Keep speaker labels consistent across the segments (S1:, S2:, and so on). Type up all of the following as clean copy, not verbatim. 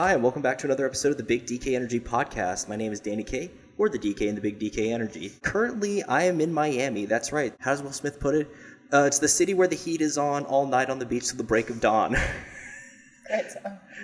S1: Hi, and welcome back to another episode of the Big DK Energy Podcast. My name is Danny K, or the DK in the Big DK Energy. Currently, I am in Miami. That's right. How does Will Smith put it? It's the city where the heat is on all night on the beach till the break of dawn.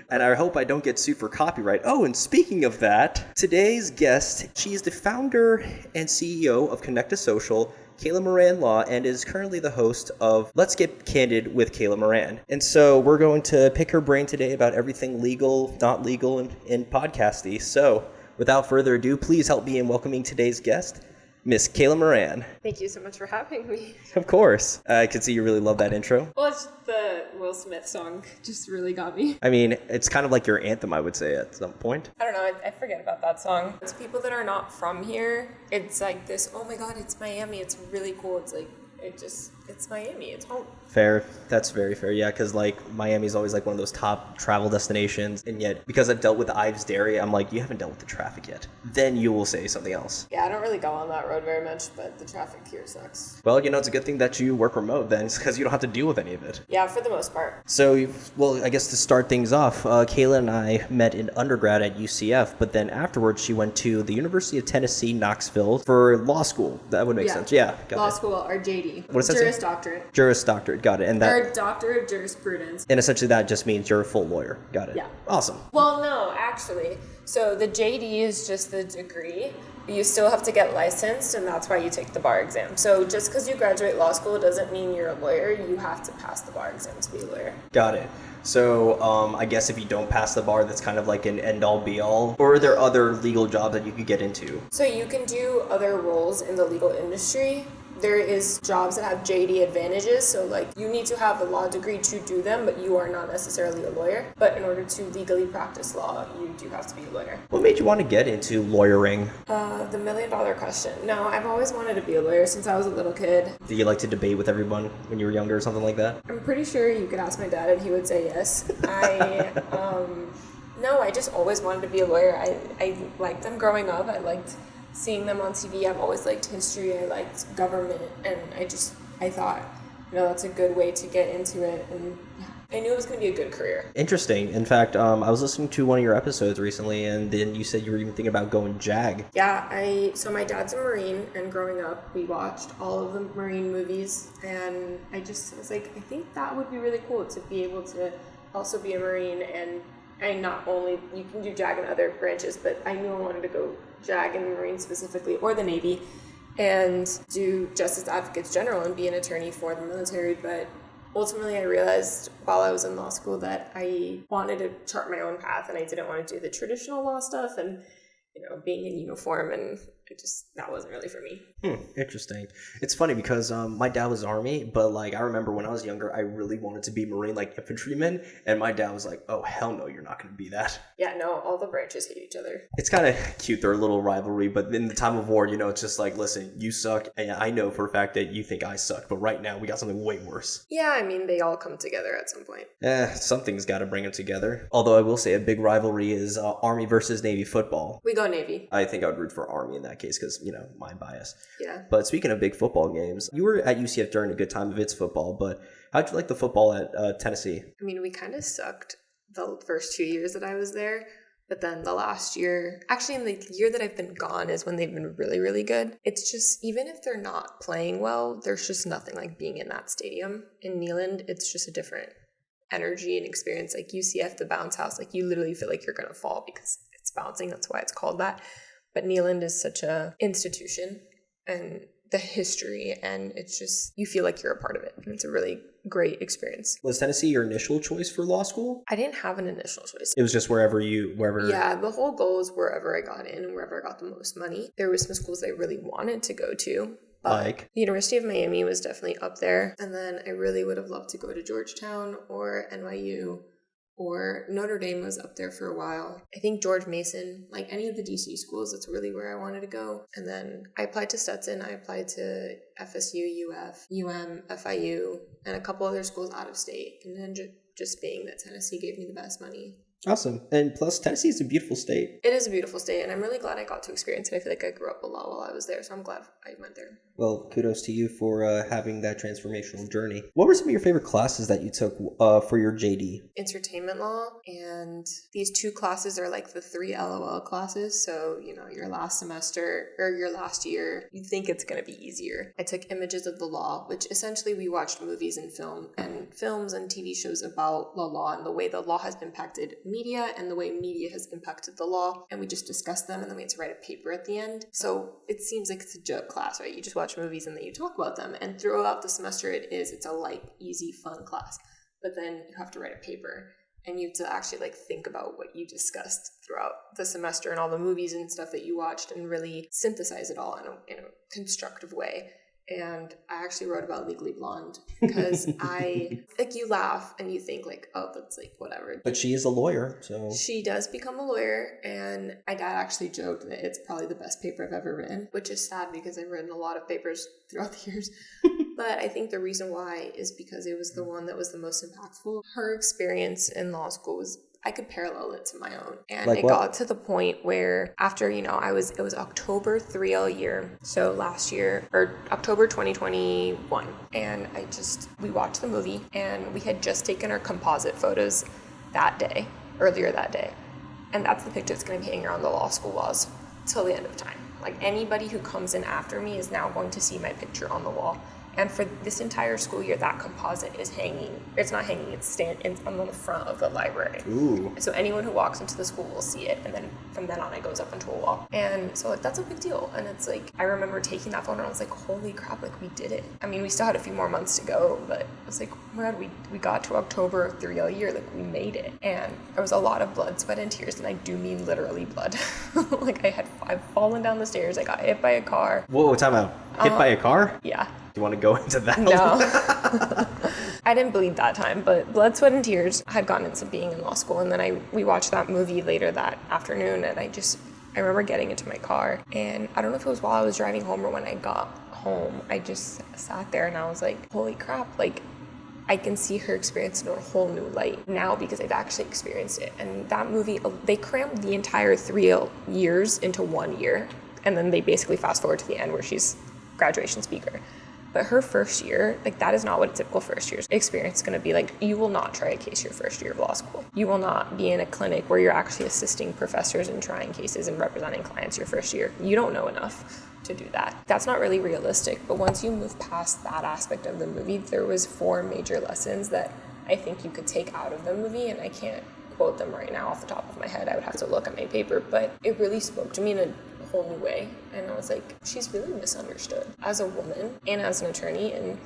S1: And I hope I don't get sued for copyright. Oh, and speaking of that, today's guest, she is the founder and CEO of Konecta Social, Kayla Moran Law, and is currently the host of Let's Get Candid with Kayla Moran. And so we're going to pick her brain today about everything legal, not legal, and podcasty. So without further ado, please help me in welcoming today's guest, Miss Kayla Moran.
S2: Thank you so much for having me.
S1: Of course. I can see you really love that intro.
S2: Well, it's the Will Smith song just really got me.
S1: I mean, it's kind of like your anthem, I would say, at some point.
S2: I don't know, I forget about that song. It's people that are not from here. It's like this, oh my god, it's Miami, it's really cool. It's like, it's Miami, it's home.
S1: Fair. That's very fair. Yeah, because like Miami's always like one of those top travel destinations, and yet because I've dealt with Ives Dairy, I'm like, you haven't dealt with the traffic yet. Then you will say something else.
S2: Yeah, I don't really go on that road very much, but the traffic here sucks.
S1: Well, you know, it's a good thing that you work remote then, because you don't have to deal with any of it.
S2: Yeah, for the most part.
S1: So, well, I guess to start things off, Kayla and I met in undergrad at UCF, but then afterwards she went to the University of Tennessee, Knoxville for law school. That would make sense. Yeah, got
S2: law
S1: it.
S2: school, or JD.
S1: What does that
S2: Juris
S1: say?
S2: Doctorate.
S1: Juris Doctorate, got it. And that,
S2: Or Doctor of Jurisprudence.
S1: and essentially that just means you're a full lawyer. Got it.
S2: Yeah.
S1: Awesome.
S2: Well, no, actually. So the JD is just the degree. You still have to get licensed, and that's why you take the bar exam. So just because you graduate law school doesn't mean you're a lawyer. You have to pass the bar exam to be a lawyer.
S1: Got it. So I guess if you don't pass the bar, that's kind of like an end-all be-all? Or are there other legal jobs that you could get into?
S2: So you can do other roles in the legal industry. There is jobs that have JD advantages, so like you need to have a law degree to do them, but you are not necessarily a lawyer. But in order to legally practice law, you do have to be a lawyer.
S1: What made you want to get into lawyering?
S2: The $1 million question. No, I've always wanted to be a lawyer since I was a little kid.
S1: Did you like to debate with everyone when you were younger or something like that?
S2: I'm pretty sure you could ask my dad and he would say yes. No, I just always wanted to be a lawyer. I liked them growing up. I liked seeing them on TV. I've always liked history. I liked government, and I thought, that's a good way to get into it, and I knew it was going to be a good career.
S1: Interesting. In fact, I was listening to one of your episodes recently, and then you said you were even thinking about going JAG.
S2: Yeah, so my dad's a Marine, and growing up, we watched all of the Marine movies, and I was like, I think that would be really cool to be able to also be a Marine, and not only, you can do JAG in other branches, but I knew I wanted to go JAG in the Marines specifically, or the Navy, and do Justice Advocates General and be an attorney for the military. But ultimately I realized while I was in law school that I wanted to chart my own path, and I didn't want to do the traditional law stuff and being in uniform, and that wasn't really for me.
S1: Interesting. It's funny because my dad was Army, but like I remember when I was younger, I really wanted to be Marine, like infantryman, and my dad was like, "Oh hell no, you're not going to be that."
S2: Yeah, no, all the branches hate each other.
S1: It's kind of cute, their little rivalry, but in the time of war, it's just like, listen, you suck, and I know for a fact that you think I suck, but right now we got something way worse.
S2: Yeah, I mean, they all come together at some point.
S1: Something's got to bring them together. Although I will say a big rivalry is Army versus Navy football.
S2: We go Navy.
S1: I think I would root for Army in that case because, my bias.
S2: Yeah.
S1: But speaking of big football games, you were at UCF during a good time of its football, but how'd you like the football at Tennessee?
S2: I mean, we kind of sucked the first 2 years that I was there, but then the last year, actually in the year that I've been gone is when they've been really, really good. It's just, even if they're not playing well, there's just nothing like being in that stadium. In Neyland, it's just a different energy and experience. Like UCF, the bounce house, like you literally feel like you're going to fall because it's bouncing. That's why it's called that. But Neyland is such a institution, and the history, and it's just, you feel like you're a part of it. And it's a really great experience.
S1: Was Tennessee your initial choice for law school?
S2: I didn't have an initial choice.
S1: It was just wherever.
S2: Yeah, the whole goal was wherever I got in and wherever I got the most money. There were some schools I really wanted to go to.
S1: Like?
S2: The University of Miami was definitely up there. And then I really would have loved to go to Georgetown or NYU. Or Notre Dame was up there for a while. I think George Mason, like any of the DC schools, that's really where I wanted to go. And then I applied to Stetson, I applied to FSU, UF, FIU, and a couple other schools out of state. And then just being that Tennessee gave me the best money,
S1: Awesome. And plus, Tennessee is a beautiful state.
S2: It is a beautiful state, and I'm really glad I got to experience it. I feel like I grew up a lot while I was there, so I'm glad I went there.
S1: Well, kudos to you for having that transformational journey. What were some of your favorite classes that you took for your JD?
S2: Entertainment law, and these two classes are like the 3 LOL classes. So, your last semester or your last year, you think it's going to be easier. I took images of the law, which essentially we watched movies and films and TV shows about the law and the way the law has impacted media and the way media has impacted the law. And we just discussed them, and then we had to write a paper at the end. So it seems like it's a joke class, right? You just watch movies and then you talk about them. And throughout the semester, it's a light, easy, fun class. But then you have to write a paper, and you have to actually think about what you discussed throughout the semester and all the movies and stuff that you watched, and really synthesize it all in a constructive way. And I actually wrote about Legally Blonde because you laugh and you think oh, that's whatever.
S1: But she is a lawyer, so.
S2: She does become a lawyer, and my dad actually joked that it's probably the best paper I've ever written, which is sad because I've written a lot of papers throughout the years. But I think the reason why is because it was the one that was the most impactful. Her experience in law school was, I could parallel it to my own. And it got to the point where after, it was October 3L year. So last year, or October 2021. And we watched the movie, and we had just taken our composite photos earlier that day. And that's the picture that's going to be hanging around the law school walls till the end of time. Anybody who comes in after me is now going to see my picture on the wall. And for this entire school year, that composite is hanging. It's not hanging, it's on the front of the library.
S1: Ooh.
S2: So anyone who walks into the school will see it. And then from then on, it goes up into a wall. And so that's a big deal. And it's I remember taking that photo and I was holy crap, we did it. I mean, we still had a few more months to go, but it was oh my God, we got to October of 3L year, we made it. And there was a lot of blood, sweat, and tears. And I do mean literally blood. I've fallen down the stairs. I got hit by a car.
S1: Whoa, time out. Hit by a car?
S2: Yeah.
S1: You want to go into that?
S2: No. I didn't bleed that time, but blood, sweat, and tears had gotten into being in law school. And then we watched that movie later that afternoon, and I remember getting into my car, and I don't know if it was while I was driving home or when I got home, I just sat there and I was holy crap, I can see her experience in a whole new light now because I've actually experienced it. And that movie, they crammed the entire 3 years into 1 year, and then they basically fast forward to the end where she's graduation speaker. But her first year, that is not what a typical first year's experience is going to be like. You will not try a case your first year of law school. You will not be in a clinic where you're actually assisting professors in trying cases and representing clients your first year. You don't know enough to do that. That's not really realistic. But once you move past that aspect of the movie, there was 4 major lessons that I think you could take out of the movie, and I can't quote them right now off the top of my head. I would have to look at my paper, but it really spoke to me in a whole new way. And I was she's really misunderstood as a woman and as an attorney. And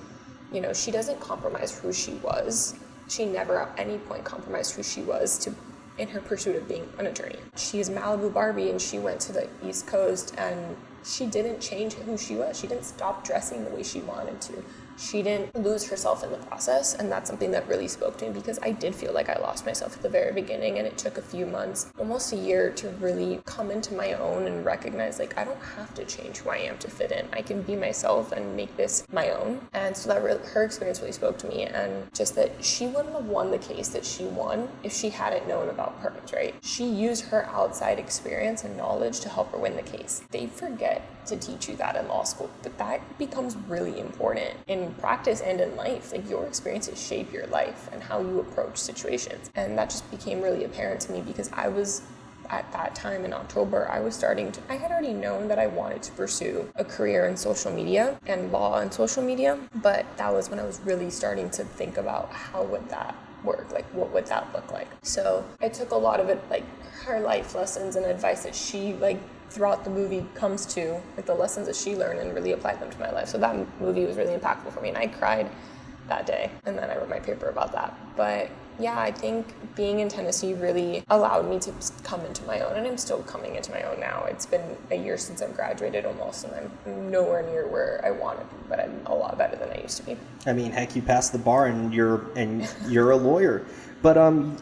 S2: she doesn't compromise who she was. She never at any point compromised who she was in her pursuit of being an attorney. She's Malibu Barbie, and she went to the East Coast, and she didn't change who she was. She didn't stop dressing the way she wanted to. She didn't lose herself in the process, and that's something that really spoke to me because I did feel like I lost myself at the very beginning, and it took a few months, almost a year, to really come into my own and recognize I don't have to change who I am to fit in. I can be myself and make this my own. And so her experience really spoke to me, and just that she wouldn't have won the case that she won if she hadn't known about permits, right? She used her outside experience and knowledge to help her win the case. They forget to teach you that in law school, but that becomes really important in practice and in life. Your experiences shape your life and how you approach situations. And that just became really apparent to me because I was, at that time in October, I had already known that I wanted to pursue a career in social media and law and social media, but that was when I was really starting to think about how would that work, what would that look like. So I took a lot of it, her life lessons and advice that she throughout the movie comes to, the lessons that she learned, and really applied them to my life. So that movie was really impactful for me, and I cried that day, and then I wrote my paper about that. But yeah, I think being in Tennessee really allowed me to come into my own, and I'm still coming into my own now. It's been a year since I've graduated almost, and I'm nowhere near where I want to be, but I'm a lot better than I used to be.
S1: I mean, heck, you passed the bar and you're a lawyer. But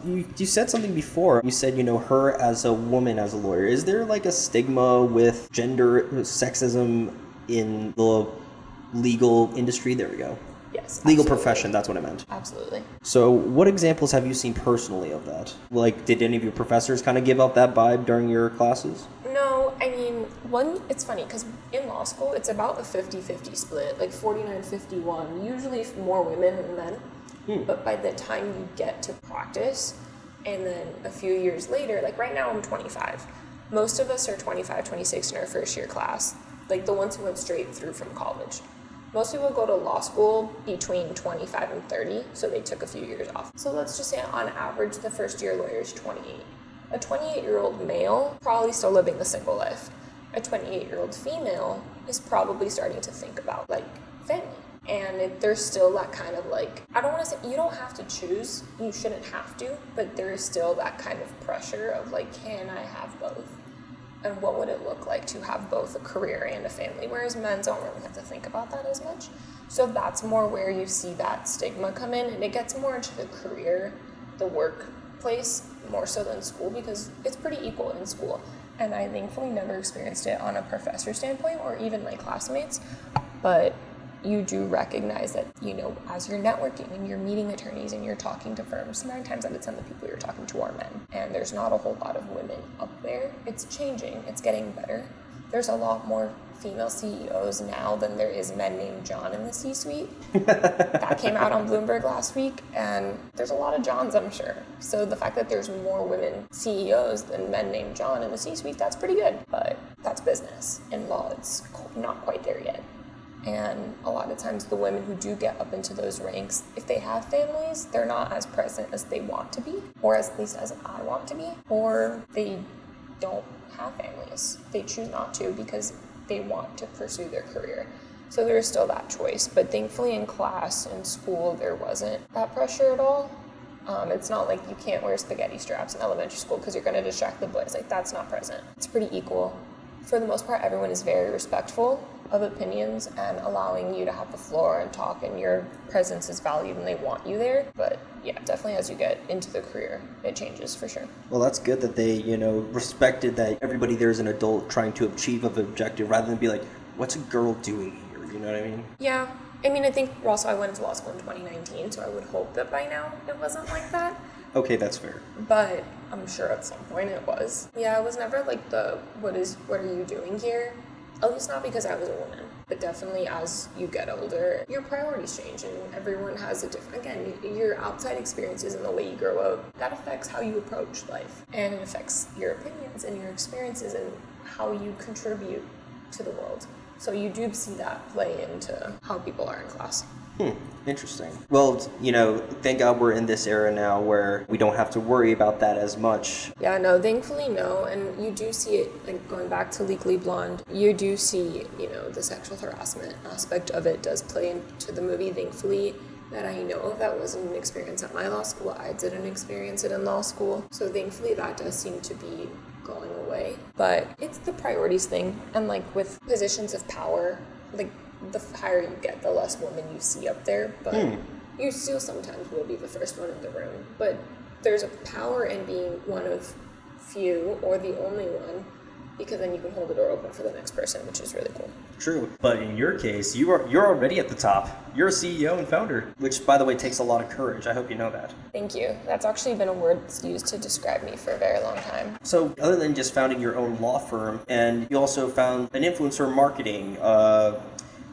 S1: you said something before. You said, her as a woman, as a lawyer. Is there a stigma with gender sexism in the legal industry? There we go.
S2: Yes.
S1: Legal
S2: absolutely.
S1: profession, that's what I meant.
S2: Absolutely.
S1: So what examples have you seen personally of that? Like, did any of your professors kind of give out that vibe during your classes?
S2: No, I mean, it's funny because in law school, it's about a 50-50 split, like 49-51, usually more women than men. But by the time you get to practice, and then a few years later, like right now I'm 25. Most of us are 25, 26 in our first year class, like the ones who went straight through from college. Most people go to law school between 25 and 30, so they took a few years off. So let's just say on average, the first year lawyer is 28. A 28-year-old male probably still living the single life. A 28-year-old female is probably starting to think about like family. And there's still that kind of like, I don't want to say, you don't have to choose, you shouldn't have to, but there is still that kind of pressure of like, can I have both? And what would it look like to have both a career and a family? Whereas men don't really have to think about that as much. So that's more where you see that stigma come in, and it gets more into the career, the workplace, more so than school, because it's pretty equal in school. And I thankfully never experienced it on a professor standpoint or even my classmates, but you do recognize that, you know, as you're networking and you're meeting attorneys and you're talking to firms, 9 times out of 10 the people you're talking to are men. And there's not a whole lot of women up there. It's changing. It's getting better. There's a lot more female CEOs now than there is men named John in the C-suite. That came out on Bloomberg last week, and there's a lot of Johns, I'm sure. So the fact that there's more women CEOs than men named John in the C-suite, that's pretty good. But that's business. In law, it's not quite there yet. And a lot of times the women who do get up into those ranks, if they have families, they're not as present as they want to be, or at least as I want to be, or they don't have families. They choose not to because they want to pursue their career. So there's still that choice. But thankfully in class, in school, there wasn't that pressure at all. It's not like you can't wear spaghetti straps in elementary school because you're going to distract the boys. Like, that's not present. It's pretty equal. For the most part, everyone is very respectful of opinions and allowing you to have the floor and talk, and your presence is valued and they want you there. But yeah, definitely as you get into the career, it changes for sure.
S1: Well, that's good that they, you know, respected that everybody there is an adult trying to achieve an objective rather than be like, what's a girl doing here? You know what I mean?
S2: Yeah. I mean, I think also I went into law school in 2019, so I would hope that by now it wasn't like that.
S1: Okay, that's fair.
S2: But I'm sure at some point it was. Yeah, it was never like what are you doing here? At least not because I was a woman. But definitely as you get older, your priorities change, and everyone has a different, again, your outside experiences and the way you grow up, that affects how you approach life. And it affects your opinions and your experiences and how you contribute to the world. So you do see that play into how people are in class.
S1: Interesting. Well, you know, thank God we're in this era now where we don't have to worry about that as much.
S2: Yeah, no, thankfully no. And you do see it, like going back to Legally Blonde, you do see, you know, the sexual harassment aspect of it does play into the movie. Thankfully, that I know of, that wasn't an experience at my law school. I didn't experience it in law school. So thankfully that does seem to be going away. But it's the priorities thing. And like with positions of power, like the higher you get, the less women you see up there. But you still sometimes will be the first one in the room. But there's a power in being one of few or the only one, because then you can hold the door open for the next person, which is really cool.
S1: True. But in your case, you're already at the top. You're a CEO and founder, which, by the way, takes a lot of courage. I hope you know that.
S2: Thank you. That's actually been a word that's used to describe me for a very long time.
S1: So other than just founding your own law firm, and you also found an influencer marketing,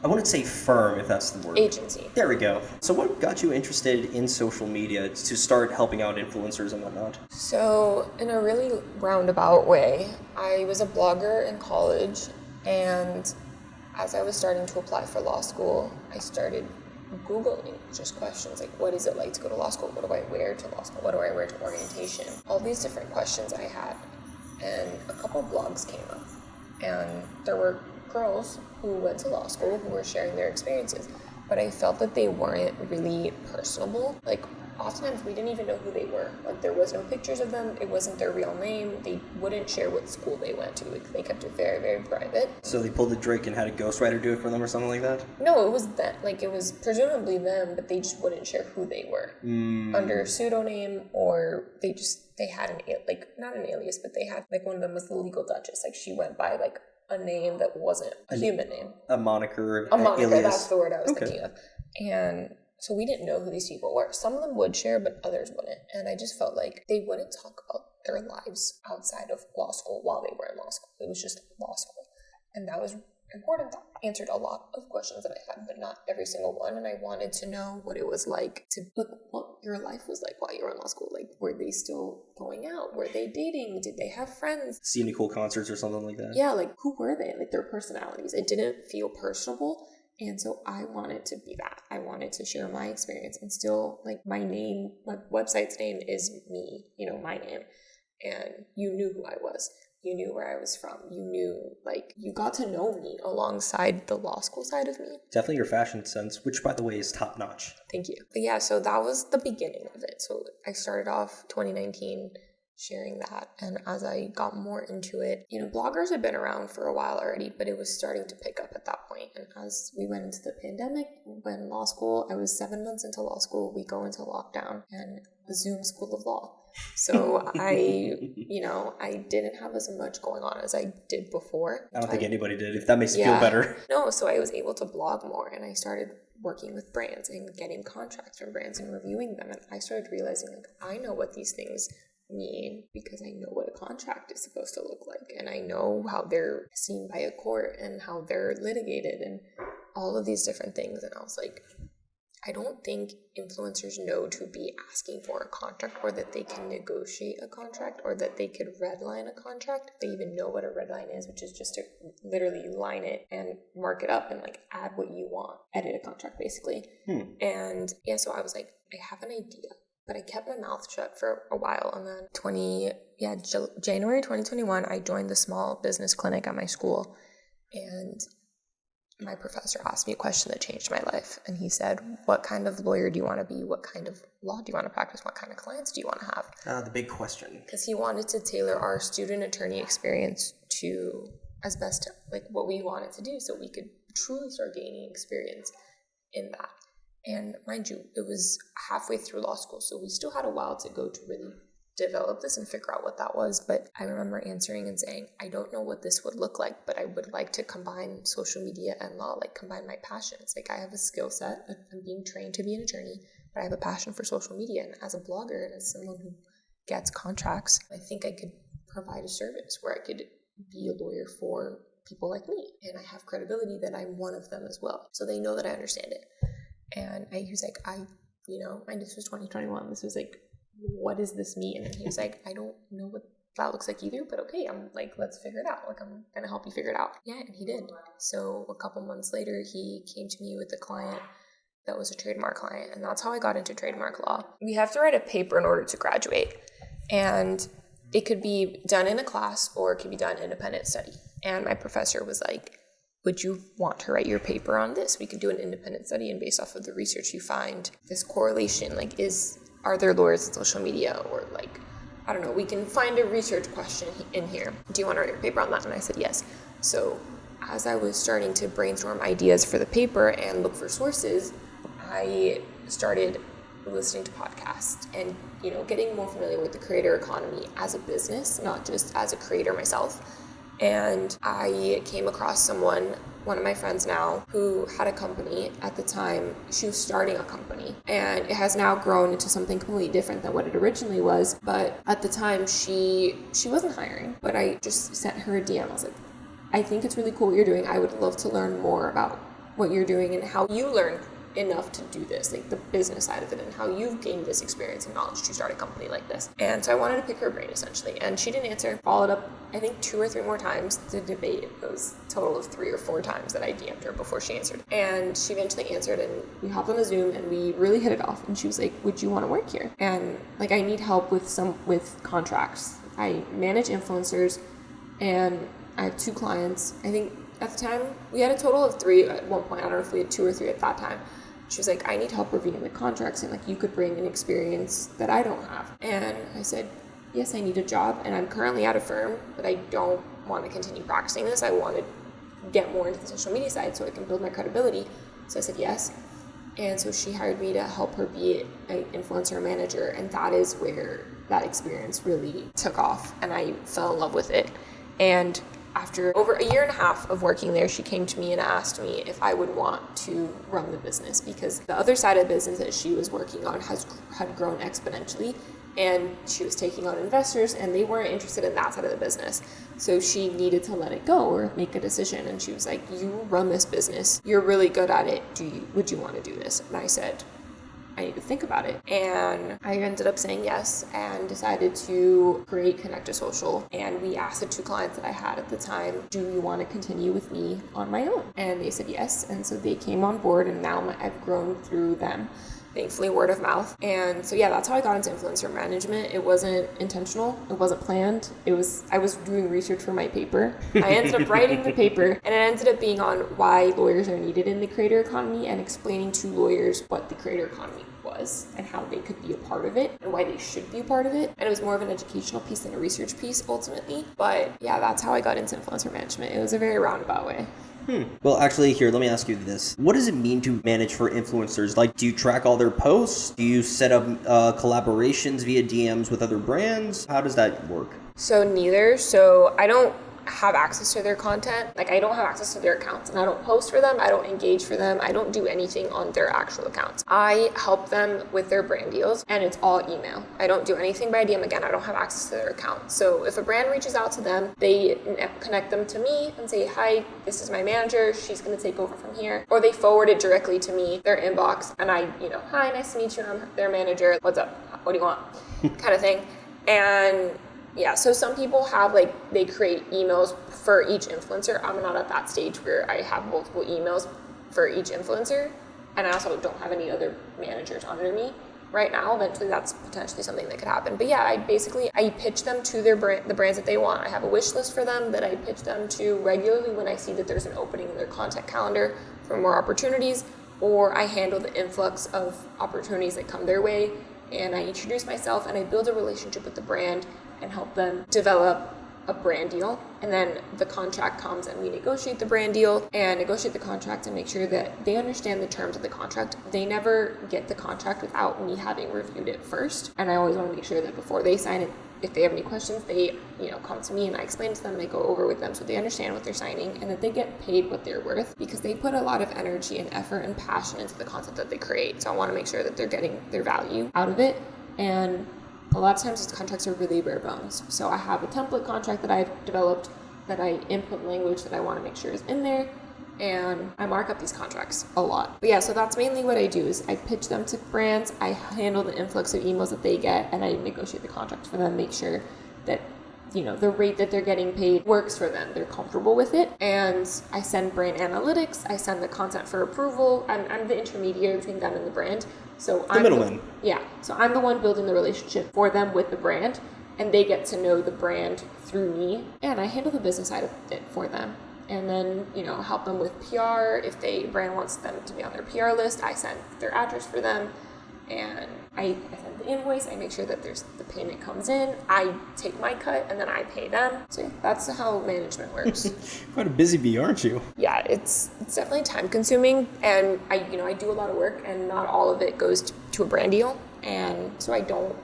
S1: I wouldn't say firm, if that's the word.
S2: Agency.
S1: There we go. So what got you interested in social media to start helping out influencers and whatnot?
S2: So in a really roundabout way, I was a blogger in college, and as I was starting to apply for law school, I started Googling just questions like, what is it like to go to law school? What do I wear to law school? What do I wear to orientation? All these different questions I had, and a couple blogs came up, and there were girls who went to law school who were sharing their experiences, but I felt that they weren't really personable. Like, oftentimes we didn't even know who they were. Like, there was no pictures of them. It wasn't their real name. They wouldn't share what school they went to. Like, they kept it very, very private.
S1: So they pulled the Drake and had a ghostwriter do it for them or something like that?
S2: No, it was them. Like, it was presumably them, but they just wouldn't share who they were under a pseudonym, or they had not an alias, but they had, like, one of them was the legal Duchess. Like, she went by, like, a name that wasn't a human name.
S1: A moniker.
S2: A moniker,
S1: alias.
S2: that's the word I was thinking of. And so we didn't know who these people were. Some of them would share, but others wouldn't. And I just felt like they wouldn't talk about their lives outside of law school while they were in law school. It was just law school. And that was important. That answered a lot of questions that I had, but not every single one. And I wanted to know what it was like to look, what your life was like while you were in law school. Like, were they still going out? Were they dating? Did they have friends?
S1: See any cool concerts or something like that?
S2: Yeah, like, who were they? Like, their personalities. It didn't feel personable. And so I wanted to be that. I wanted to share my experience, and still, like, my name, my website's name is me, my name. And you knew who I was. You knew where I was from. You knew, like, you got to know me alongside the law school side of me.
S1: Definitely your fashion sense, which, by the way, is top notch.
S2: Thank you. But yeah, so that was the beginning of it. So I started off 2019 sharing that. And as I got more into it, bloggers had been around for a while already, but it was starting to pick up at that point. And as we went into the pandemic, when law school, I was 7 months into law school, we go into lockdown and the Zoom School of Law. So I didn't have as much going on as I did before.
S1: I don't think anybody did, if that makes you feel better.
S2: No, so I was able to blog more, and I started working with brands and getting contracts from brands and reviewing them. And I started realizing, like, I know what these things mean because I know what a contract is supposed to look like, and I know how they're seen by a court and how they're litigated and all of these different things. And I was like, I don't think influencers know to be asking for a contract, or that they can negotiate a contract, or that they could redline a contract. They even know what a redline is, which is just to literally line it and mark it up and, like, add what you want, edit a contract basically. And yeah, so I was like, I have an idea. But I kept my mouth shut for a while. And then January 2021, I joined the small business clinic at my school. And my professor asked me a question that changed my life. And he said, what kind of lawyer do you want to be? What kind of law do you want to practice? What kind of clients do you want to have?
S1: The big question. Because
S2: he wanted to tailor our student attorney experience to as best, like, what we wanted to do, so we could truly start gaining experience in that. And mind you, it was halfway through law school, so we still had a while to go to really develop this and figure out what that was. But I remember answering and saying, I don't know what this would look like, but I would like to combine social media and law, like combine my passions. Like, I have a skill set. I'm being trained to be an attorney, but I have a passion for social media. And as a blogger and as someone who gets contracts, I think I could provide a service where I could be a lawyer for people like me. And I have credibility that I'm one of them as well. So they know that I understand it. And he was like, this was 2021. This was like, what does this mean? And he was like, I don't know what that looks like either, but okay, I'm like, let's figure it out. Like, I'm going to help you figure it out. Yeah, and he did. So a couple months later, he came to me with a client that was a trademark client. And that's how I got into trademark law. We have to write a paper in order to graduate. And it could be done in a class, or it could be done independent study. And my professor was like, would you want to write your paper on this? We could do an independent study, and based off of the research you find this correlation, like, are there lawyers in social media, or, like, I don't know, we can find a research question in here. Do you want to write your paper on that? And I said yes. So as I was starting to brainstorm ideas for the paper and look for sources, I started listening to podcasts and, getting more familiar with the creator economy as a business, not just as a creator myself. And I came across one of my friends now, who had a company. At the time, she was starting a company, and it has now grown into something completely different than what it originally was. But at the time, she wasn't hiring, but I just sent her a DM. I was like, I think it's really cool what you're doing. I would love to learn more about what you're doing and how you learned enough to do this, like the business side of it, and how you've gained this experience and knowledge to start a company like this. And so I wanted to pick her brain, essentially. And she didn't answer. Followed up, I think 2 or 3 more times to debate. It was a total of 3 or 4 times that I DM'd her before she answered. And she eventually answered, and we hopped on a Zoom, and we really hit it off. And she was like, would you want to work here? And, like, I need help with contracts. I manage influencers, and I have 2 clients. I think at the time, we had a total of 3 at one point. I don't know if we had 2 or 3 at that time. She was like, I need help reviewing the contracts, and, like, you could bring an experience that I don't have. And I said, yes, I need a job, and I'm currently at a firm, but I don't want to continue practicing this. I want to get more into the social media side so I can build my credibility. So I said yes. And so she hired me to help her be an influencer manager, and that is where that experience really took off, and I fell in love with it. And after over a year and a half of working there, she came to me and asked me if I would want to run the business, because the other side of the business that she was working on had grown exponentially, and she was taking on investors and they weren't interested in that side of the business. So she needed to let it go or make a decision. And she was like, you run this business, you're really good at it, would you want to do this? And I said, I need to think about it. And I ended up saying yes and decided to create Konecta Social. And we asked the 2 clients that I had at the time, do you want to continue with me on my own? And they said yes. And so they came on board, and now I've grown through them. Thankfully, word of mouth. And so yeah, that's how I got into influencer management. It wasn't intentional. It wasn't planned. I was doing research for my paper. I ended up writing the paper, and it ended up being on why lawyers are needed in the creator economy and explaining to lawyers what the creator economy was and how they could be a part of it and why they should be a part of it. And it was more of an educational piece than a research piece ultimately. But yeah, that's how I got into influencer management. It was a very roundabout way.
S1: Well, actually, here, let me ask you this. What does it mean to manage for influencers? Like, do you track all their posts? Do you set up collaborations via DMs with other brands? How does that work?
S2: So neither. So I don't have access to their content. Like, I don't have access to their accounts, and I don't post for them. I don't engage for them. I don't do anything on their actual accounts. I help them with their brand deals, and it's all email. I don't do anything by DM. Again, I don't have access to their account. So if a brand reaches out to them, they connect them to me and say, hi, this is my manager. She's going to take over from here. Or they forward it directly to me, their inbox, and I, hi, nice to meet you. I'm their manager. What's up? What do you want? Kind of thing. And yeah, so some people have, they create emails for each influencer. I'm not at that stage where I have multiple emails for each influencer, and I also don't have any other managers under me right now. Eventually, that's potentially something that could happen. But yeah, I pitch them to the brands that they want. I have a wish list for them that I pitch them to regularly when I see that there's an opening in their content calendar for more opportunities, or I handle the influx of opportunities that come their way, and I introduce myself and I build a relationship with the brand and help them develop a brand deal. And then the contract comes and we negotiate the brand deal and negotiate the contract and make sure that they understand the terms of the contract. They never get the contract without me having reviewed it first. And I always want to make sure that before they sign it, if they have any questions, they come to me and I explain to them and I go over with them so they understand what they're signing and that they get paid what they're worth, because they put a lot of energy and effort and passion into the content that they create. So I want to make sure that they're getting their value out of it. And a lot of times these contracts are really bare bones. So I have a template contract that I've developed that I input language that I want to make sure is in there, and I mark up these contracts a lot. But yeah, so that's mainly what I do is I pitch them to brands, I handle the influx of emails that they get, and I negotiate the contract for them, make sure that the rate that they're getting paid works for them. They're comfortable with it. And I send brand analytics. I send the content for approval. I'm the intermediary between them and the brand. So I'm the middleman. So I'm the one building the relationship for them with the brand, and they get to know the brand through me. And I handle the business side of it for them. And then, help them with PR. If brand wants them to be on their PR list, I send their address for them. And I send the invoice, I make sure that the payment comes in, I take my cut, and then I pay them. So yeah, that's how management works.
S1: Quite a busy bee, aren't you?
S2: Yeah, it's definitely time consuming, and I do a lot of work, and not all of it goes to a brand deal, and so I don't,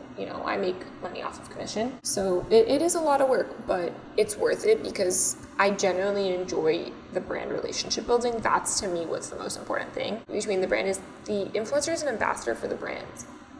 S2: I make money off of commission. So it is a lot of work, but it's worth it because I genuinely enjoy the brand relationship building. That's, to me, what's the most important thing between the brand is the influencer is an ambassador for the brand.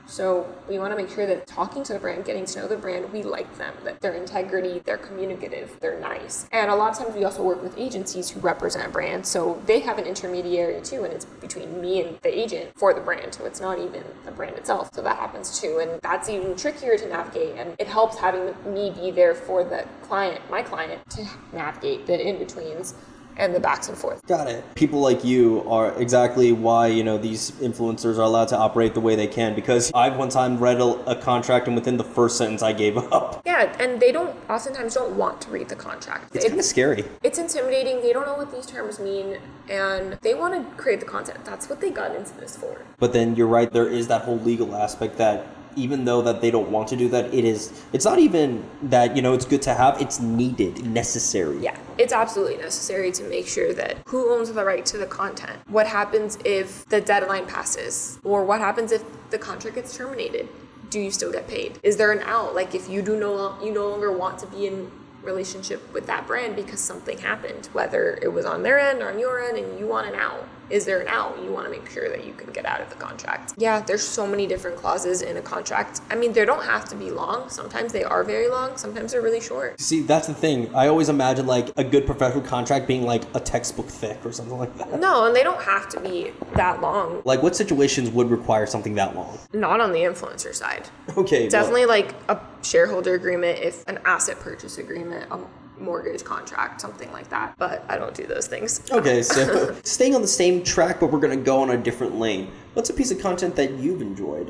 S2: So we want to make sure that talking to the brand, getting to know the brand, we like them, that their integrity, they're communicative, they're nice. And a lot of times we also work with agencies who represent brands. So they have an intermediary too, and it's between me and the agent for the brand. So it's not even the brand itself. So that happens too. And that's even trickier to navigate. And it helps having me be there for the client, my client, to navigate the in-betweens and the backs and forth.
S1: Got it. People like you are exactly why, these influencers are allowed to operate the way they can, because I've one time read a contract and within the first sentence I gave up.
S2: Yeah, and they oftentimes don't want to read the contract.
S1: It's kind of scary.
S2: It's intimidating. They don't know what these terms mean, and they want to create the content. That's what they got into this for.
S1: But then you're right, there is that whole legal aspect that even though that they don't want to do that, it's not even that, it's good to have, it's needed, necessary.
S2: Yeah, it's absolutely necessary to make sure that who owns the right to the content? What happens if the deadline passes? Or what happens if the contract gets terminated? Do you still get paid? Is there an out? Like if you no longer want to be in relationship with that brand because something happened, whether it was on their end or on your end, and you want an out. Is there an out? You want to make sure that you can get out of the contract. Yeah, there's so many different clauses in a contract. I mean, they don't have to be long. Sometimes they are very long. Sometimes they're really short.
S1: See, that's the thing. I always imagine like a good professional contract being like a textbook thick or something like that.
S2: No, and they don't have to be that long.
S1: Like, what situations would require something that long?
S2: Not on the influencer side.
S1: Okay.
S2: Definitely like a shareholder agreement, if an asset purchase agreement, a mortgage contract, something like that. But I don't do those things.
S1: Okay, so staying on the same track, but we're going to go on a different lane. What's a piece of content that you've enjoyed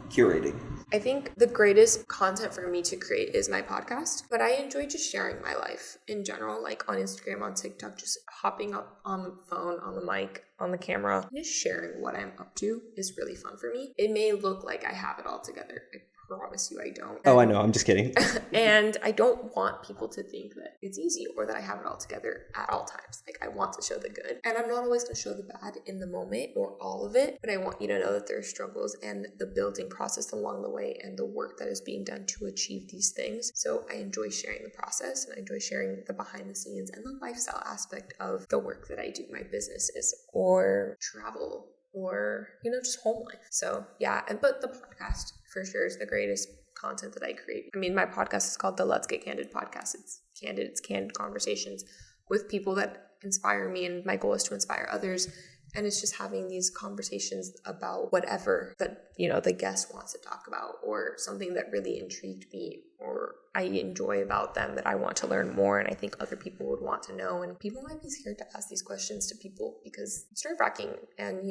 S1: curating?
S2: I think the greatest content for me to create is my podcast, but I enjoy just sharing my life in general, like on Instagram, on TikTok, just hopping up on the phone, on the mic, on the camera, just sharing what I'm up to is really fun for me. It may look like I have it all together. I promise you I don't.
S1: Oh, I know. I'm just kidding.
S2: And I don't want people to think that it's easy or that I have it all together at all times. Like, I want to show the good. And I'm not always going to show the bad in the moment or all of it, but I want you to know that there are struggles and the building process along the way and the work that is being done to achieve these things. So I enjoy sharing the process, and I enjoy sharing the behind the scenes and the lifestyle aspect of the work that I do, my businesses or travel or, just home life. So yeah, but the podcast for sure is the greatest content that I create. I mean, my podcast is called the Let's Get Candid podcast. It's candid conversations with people that inspire me, and my goal is to inspire others. And it's just having these conversations about whatever that, the guest wants to talk about, or something that really intrigued me or I enjoy about them that I want to learn more and I think other people would want to know. And people might be scared to ask these questions to people because it's nerve-wracking. And,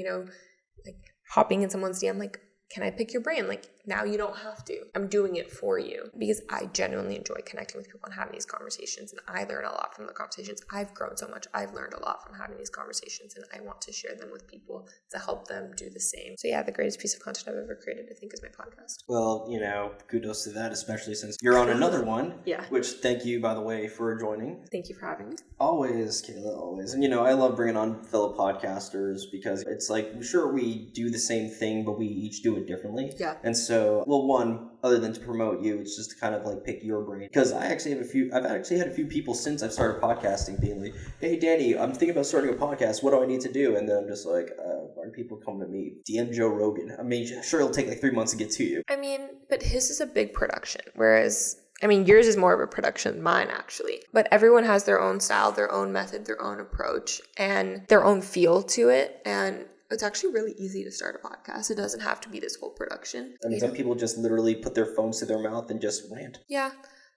S2: like hopping in someone's DM, like, can I pick your brain? Like, now you don't have to. I'm doing it for you because I genuinely enjoy connecting with people and having these conversations. And I learn a lot from the conversations. I've grown so much. I've learned a lot from having these conversations, and I want to share them with people to help them do the same. So yeah, the greatest piece of content I've ever created, I think, is my podcast.
S1: Well, kudos to that, especially since you're on another one.
S2: Yeah.
S1: Which, thank you, by the way, for joining.
S2: Thank you for having me.
S1: Always, Kayla, always. And, I love bringing on fellow podcasters because it's like, sure, we do the same thing, but we each do it differently.
S2: Yeah.
S1: And so, well, one, other than to promote you, it's just to kind of like pick your brain. Because I've actually had a few people since I've started podcasting being like, hey, Danny, I'm thinking about starting a podcast. What do I need to do? And then I'm just like, why are people coming to me? DM Joe Rogan. I mean, sure, it'll take like 3 months to get to you.
S2: I mean, but his is a big production, whereas yours is more of a production than mine, actually. But everyone has their own style, their own method, their own approach, and their own feel to it. And it's actually really easy to start a podcast. It doesn't have to be this whole production.
S1: I mean, some people just literally put their phones to their mouth and just rant.
S2: Yeah.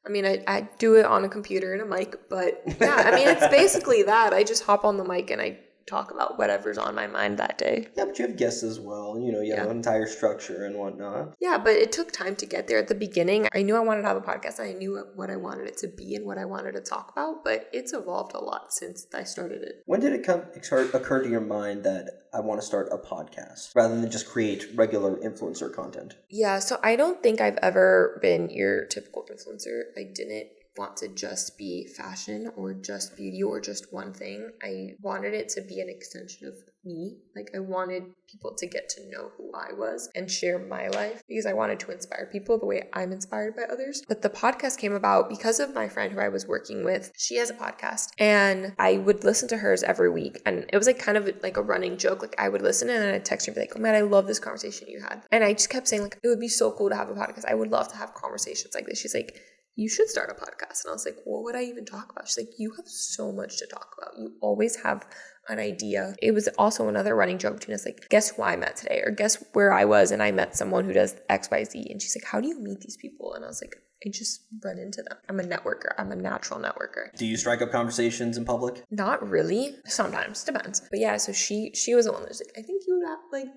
S2: I mean, I do it on a computer and a mic, but yeah, it's basically that. I just hop on the mic and I talk about whatever's on my mind that day.
S1: Yeah, but you have guests as well. You have an entire structure and whatnot.
S2: Yeah, but it took time to get there. At the beginning, I knew I wanted to have a podcast. I knew what I wanted it to be and what I wanted to talk about, but it's evolved a lot since I started it.
S1: When did it occur to your mind that I want to start a podcast rather than just create regular influencer content?
S2: Yeah, so I don't think I've ever been your typical influencer. I didn't want to just be fashion or just beauty or just one thing. I wanted it to be an extension of me. Like, I wanted people to get to know who I was and share my life because I wanted to inspire people the way I'm inspired by others. But the podcast came about because of my friend who I was working with. She has a podcast and I would listen to hers every week. And it was like kind of like a running joke. Like, I would listen and then I'd text her and be like, oh man, I love this conversation you had. And I just kept saying like, it would be so cool to have a podcast. I would love to have conversations like this. She's like, you should start a podcast. And I was like, what would I even talk about? She's like, you have so much to talk about. You always have an idea. It was also another running joke between us, like, guess who I met today? Or guess where I was and I met someone who does XYZ. And she's like, how do you meet these people? And I was like, I just run into them. I'm a networker. I'm a natural networker.
S1: Do you strike up conversations in public?
S2: Not really. Sometimes. Depends. But yeah, so she was the one that was like, I think you would have, like,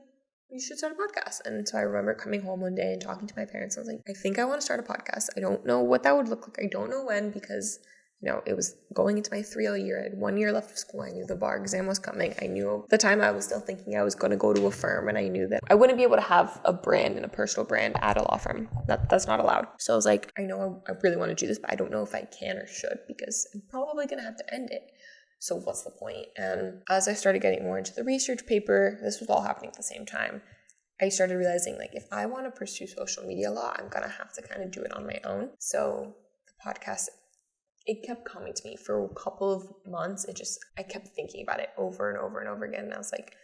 S2: you should start a podcast. And so I remember coming home one day and talking to my parents. I was like, I think I want to start a podcast. I don't know what that would look like. I don't know when because, it was going into my 3L year. I had 1 year left of school. I knew the bar exam was coming. I knew at the time I was still thinking I was going to go to a firm, and I knew that I wouldn't be able to have a brand and a personal brand at a law firm. That's not allowed. So I was like, I know I really want to do this, but I don't know if I can or should because I'm probably going to have to end it. So what's the point? And as I started getting more into the research paper, this was all happening at the same time, I started realizing, like, if I want to pursue social media law, I'm going to have to kind of do it on my own. So the podcast it kept coming to me for a couple of months. I kept thinking about it over and over and over again. And I was like,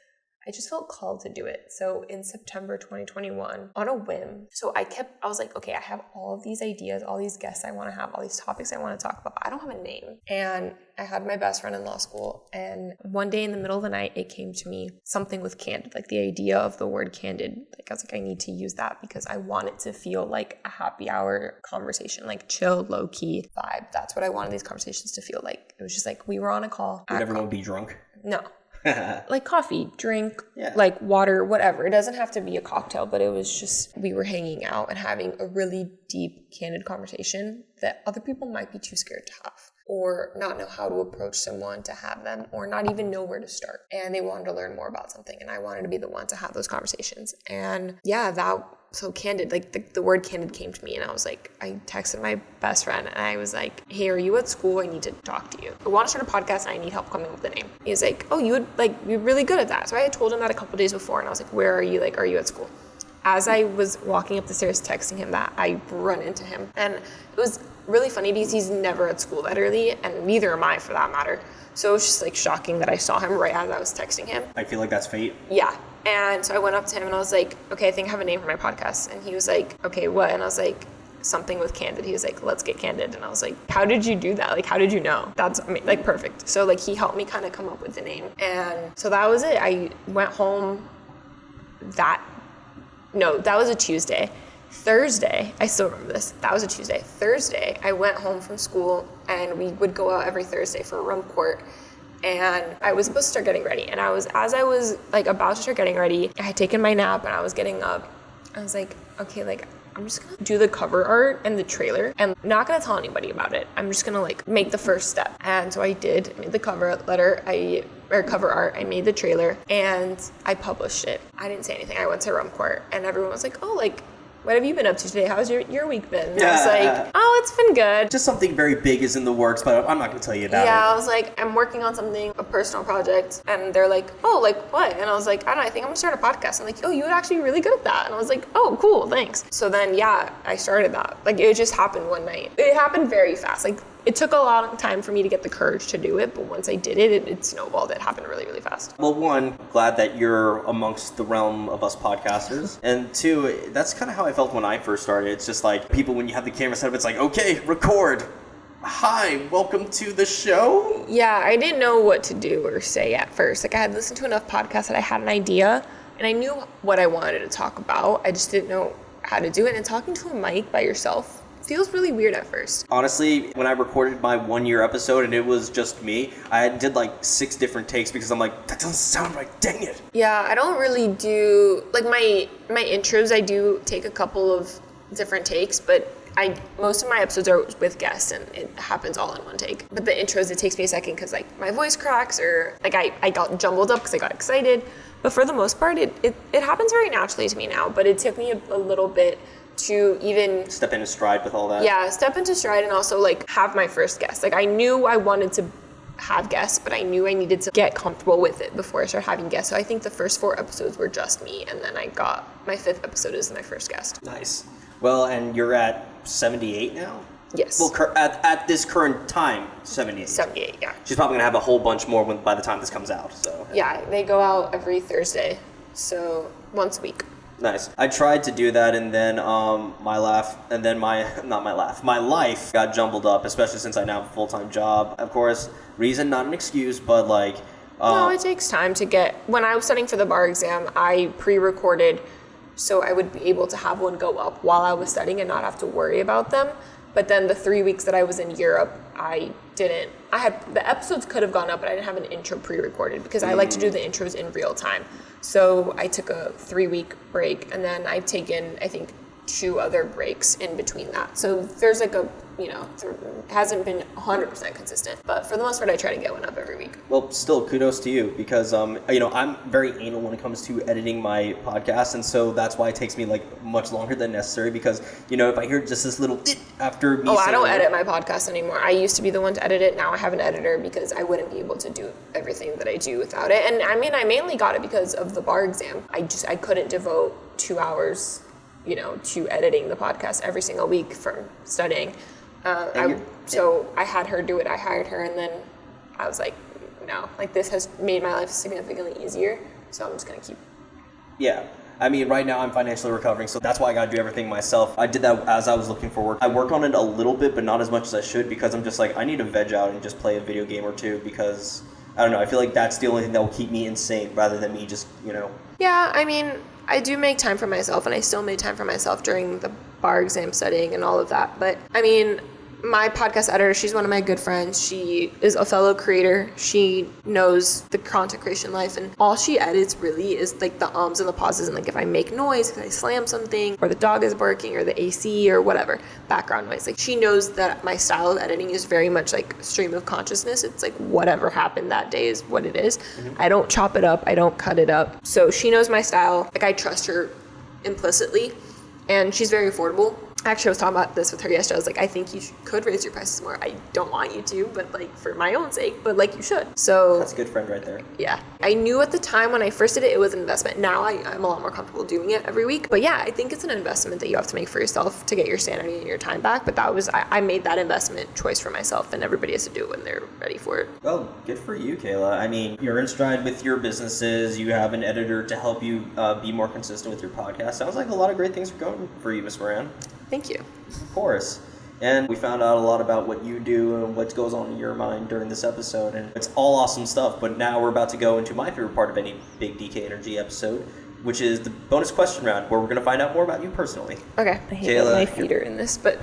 S2: I just felt called to do it. So in September 2021, on a whim, I was like, okay, I have all of these ideas, all these guests I want to have, all these topics I want to talk about, but I don't have a name. And I had my best friend in law school, and one day in the middle of the night, it came to me, something with candid, like the idea of the word candid. Like I was like, I need to use that because I want it to feel like a happy hour conversation, like chill, low key vibe. That's what I wanted these conversations to feel like. It was just like, we were on a call.
S1: Would everyone be drunk?
S2: No. Like coffee, drink, like water, whatever. It doesn't have to be a cocktail, but it was just, we were hanging out and having a really deep, candid conversation that other people might be too scared to have, or not know how to approach someone to have them, or not even know where to start. And they wanted to learn more about something, and I wanted to be the one to have those conversations. And so candid, like the word candid came to me, and I was like, I texted my best friend, and I was like, hey, are you at school? I need to talk to you. I want to start a podcast, and I need help coming up with a name. He was like, oh, you're really good at that. So I had told him that a couple days before, and I was like, where are you? Like, are you at school? As I was walking up the stairs texting him that, I run into him. And it was really funny because he's never at school that early, and neither am I for that matter. So it was just like shocking that I saw him right as I was texting him.
S1: I feel like that's fate.
S2: Yeah. And so I went up to him and I was like, okay, I think I have a name for my podcast. And he was like, okay, what? And I was like, something with candid. He was like, let's get candid. And I was like, how did you do that? Like, how did you know? That's like perfect. So like he helped me kind of come up with the name. And so that was it. I went home that was a Tuesday. Thursday, I still remember this. That was a Tuesday. Thursday, I went home from school and we would go out every Thursday for a rum court. And I was supposed to start getting ready. And as I was like about to start getting ready, I had taken my nap and I was getting up. I was like, okay, like I'm just gonna do the cover art and the trailer and not gonna tell anybody about it. I'm just gonna like make the first step. And so I did. I made the cover art, I made the trailer, and I published it. I didn't say anything. I went to rum court and everyone was like, oh, like, what have you been up to today? How's your week been? And I was like, oh, it's been good.
S1: Just something very big is in the works, but I'm not going to tell you about it.
S2: Yeah, I was like, I'm working on something, a personal project. And they're like, oh, like what? And I was like, I don't know, I think I'm going to start a podcast. And like, oh, you would actually be really good at that. And I was like, oh, cool, thanks. So then, I started that. Like, it just happened one night. It happened very fast. Like, it took a long time for me to get the courage to do it, but once I did it, it snowballed. It happened really, really fast.
S1: Well, one, glad that you're amongst the realm of us podcasters. And two, that's kind of how I felt when I first started. It's just like people, when you have the camera set up, it's like, okay, record. Hi, welcome to the show.
S2: Yeah, I didn't know what to do or say at first. Like, I had listened to enough podcasts that I had an idea, and I knew what I wanted to talk about. I just didn't know how to do it. And talking to a mic by yourself feels really weird at first.
S1: Honestly, when I recorded my 1-year episode and it was just me, I did like 6 different takes because I'm like, that doesn't sound right, dang it.
S2: Yeah, I don't really do, like my intros, I do take a couple of different takes, but most of my episodes are with guests and it happens all in one take. But the intros, it takes me a second because like my voice cracks or like I got jumbled up because I got excited. But for the most part, it happens very naturally to me now, but it took me a little bit to even
S1: step into stride with all that.
S2: Yeah, step into stride and also like have my first guest. Like I knew I wanted to have guests, but I knew I needed to get comfortable with it before I started having guests. So I think the first 4 episodes were just me, and then I got my 5th episode as my first guest.
S1: Nice. Well, and you're at 78 now?
S2: Yes.
S1: Well, at this current time, 78.
S2: 78, yeah.
S1: She's probably gonna have a whole bunch more by the time this comes out. So.
S2: Yeah, they go out every Thursday, so once a week.
S1: Nice. I tried to do that, and then my life got jumbled up, especially since I now have a full-time job. Of course, reason not an excuse, but like.
S2: No, it takes time to get. When I was studying for the bar exam, I pre-recorded, so I would be able to have one go up while I was studying and not have to worry about them. But then the 3 weeks that I was in Europe, I didn't. The episodes could have gone up, but I didn't have an intro pre-recorded because I like to do the intros in real time. So I took a 3-week break, and then I've taken, I think, 2 other breaks in between that. So there's like it hasn't been 100% consistent, but for the most part, I try to get one up every week.
S1: Well, still kudos to you because, I'm very anal when it comes to editing my podcast. And so that's why it takes me like much longer than necessary because, if I hear just this little after me.
S2: Oh, I don't edit my podcast anymore. I used to be the one to edit it. Now I have an editor because I wouldn't be able to do everything that I do without it. And I mean, I mainly got it because of the bar exam. I couldn't devote 2 hours to editing the podcast every single week from studying. I had her do it. I hired her, and then I was like, no, like this has made my life significantly easier. So I'm just gonna keep.
S1: Yeah. I mean, right now I'm financially recovering, so that's why I gotta do everything myself. I did that as I was looking for work. I work on it a little bit, but not as much as I should, because I'm just like, I need to veg out and just play a video game or two, because, I don't know, I feel like that's the only thing that will keep me insane, rather than me just,
S2: Yeah, I mean, I do make time for myself, and I still made time for myself during the bar exam studying and all of that. But, I mean, my podcast editor, she's one of my good friends. She is a fellow creator. She knows the content creation life, and all she edits really is like the ums and the pauses, and like if I make noise, if I slam something, or the dog is barking, or the AC, or whatever, background noise. Like she knows that my style of editing is very much like stream of consciousness. It's like whatever happened that day is what it is. Mm-hmm. I don't chop it up. I don't cut it up. So she knows my style. Like I trust her implicitly, and she's very affordable. Actually, I was talking about this with her yesterday. I was like, I think you could raise your prices more. I don't want you to, but like for my own sake, but like you should. So
S1: that's a good friend right there.
S2: Yeah. I knew at the time when I first did it, it was an investment. Now I'm a lot more comfortable doing it every week. But yeah, I think it's an investment that you have to make for yourself to get your sanity and your time back. But that was, I made that investment choice for myself, and everybody has to do it when they're ready for it.
S1: Well, good for you, Kayla. I mean, you're in stride with your businesses. You have an editor to help you be more consistent with your podcast. Sounds like a lot of great things are going for you, Miss Moran.
S2: Thank you.
S1: Of course. And we found out a lot about what you do and what goes on in your mind during this episode. And it's all awesome stuff. But now we're about to go into my favorite part of any Big DK Energy episode, which is the bonus question round, where we're going to find out more about you personally.
S2: Okay. I hate that my feet are in this, but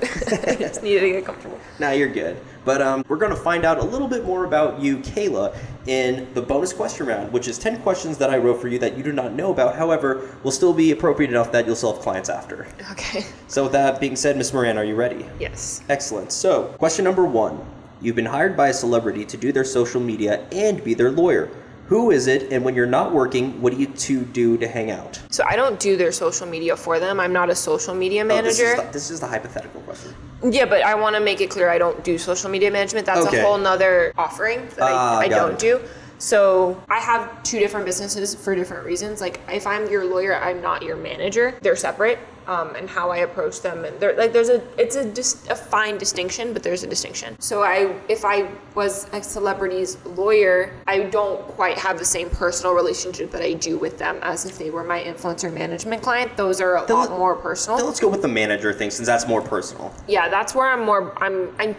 S2: I just needed to get comfortable.
S1: Nah, you're good. But we're going to find out a little bit more about you, Kayla, in the bonus question round, which is 10 questions that I wrote for you that you do not know about. However, will still be appropriate enough that you'll still have clients after.
S2: Okay.
S1: So with that being said, Miss Moran, are you ready?
S2: Yes.
S1: Excellent. So, question number 1. You've been hired by a celebrity to do their social media and be their lawyer. Who is it, and when you're not working, what do you two do to hang out?
S2: So I don't do their social media for them. I'm not a social media manager.
S1: This is the hypothetical question.
S2: Yeah, but I want to make it clear I don't do social media management. That's a whole nother offering that I don't do. So I have 2 different businesses for different reasons. Like if I'm your lawyer, I'm not your manager. They're separate. And how I approach them, and it's a fine distinction, but there's a distinction. So if I was a celebrity's lawyer, I don't quite have the same personal relationship that I do with them as if they were my influencer management client. Those are a lot more personal.
S1: Then let's go with the manager thing, since that's more personal.
S2: Yeah, that's where I'm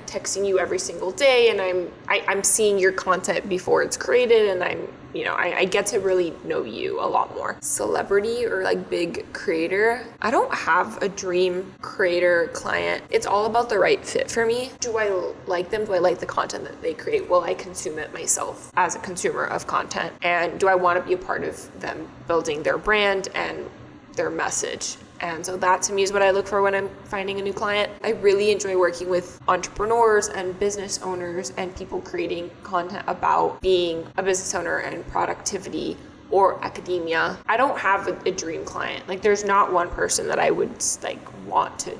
S2: texting you every single day, and I'm seeing your content before it's created, and I get to really know you a lot more. Celebrity or like big creator, I don't have a dream creator client. It's all about the right fit for me. Do I like them? Do I like the content that they create? Will I consume it myself as a consumer of content? And do I want to be a part of them building their brand and their message? And so that to me is what I look for when I'm finding a new client. I really enjoy working with entrepreneurs and business owners and people creating content about being a business owner and productivity or academia. I don't have a dream client. Like there's not one person that I would like want to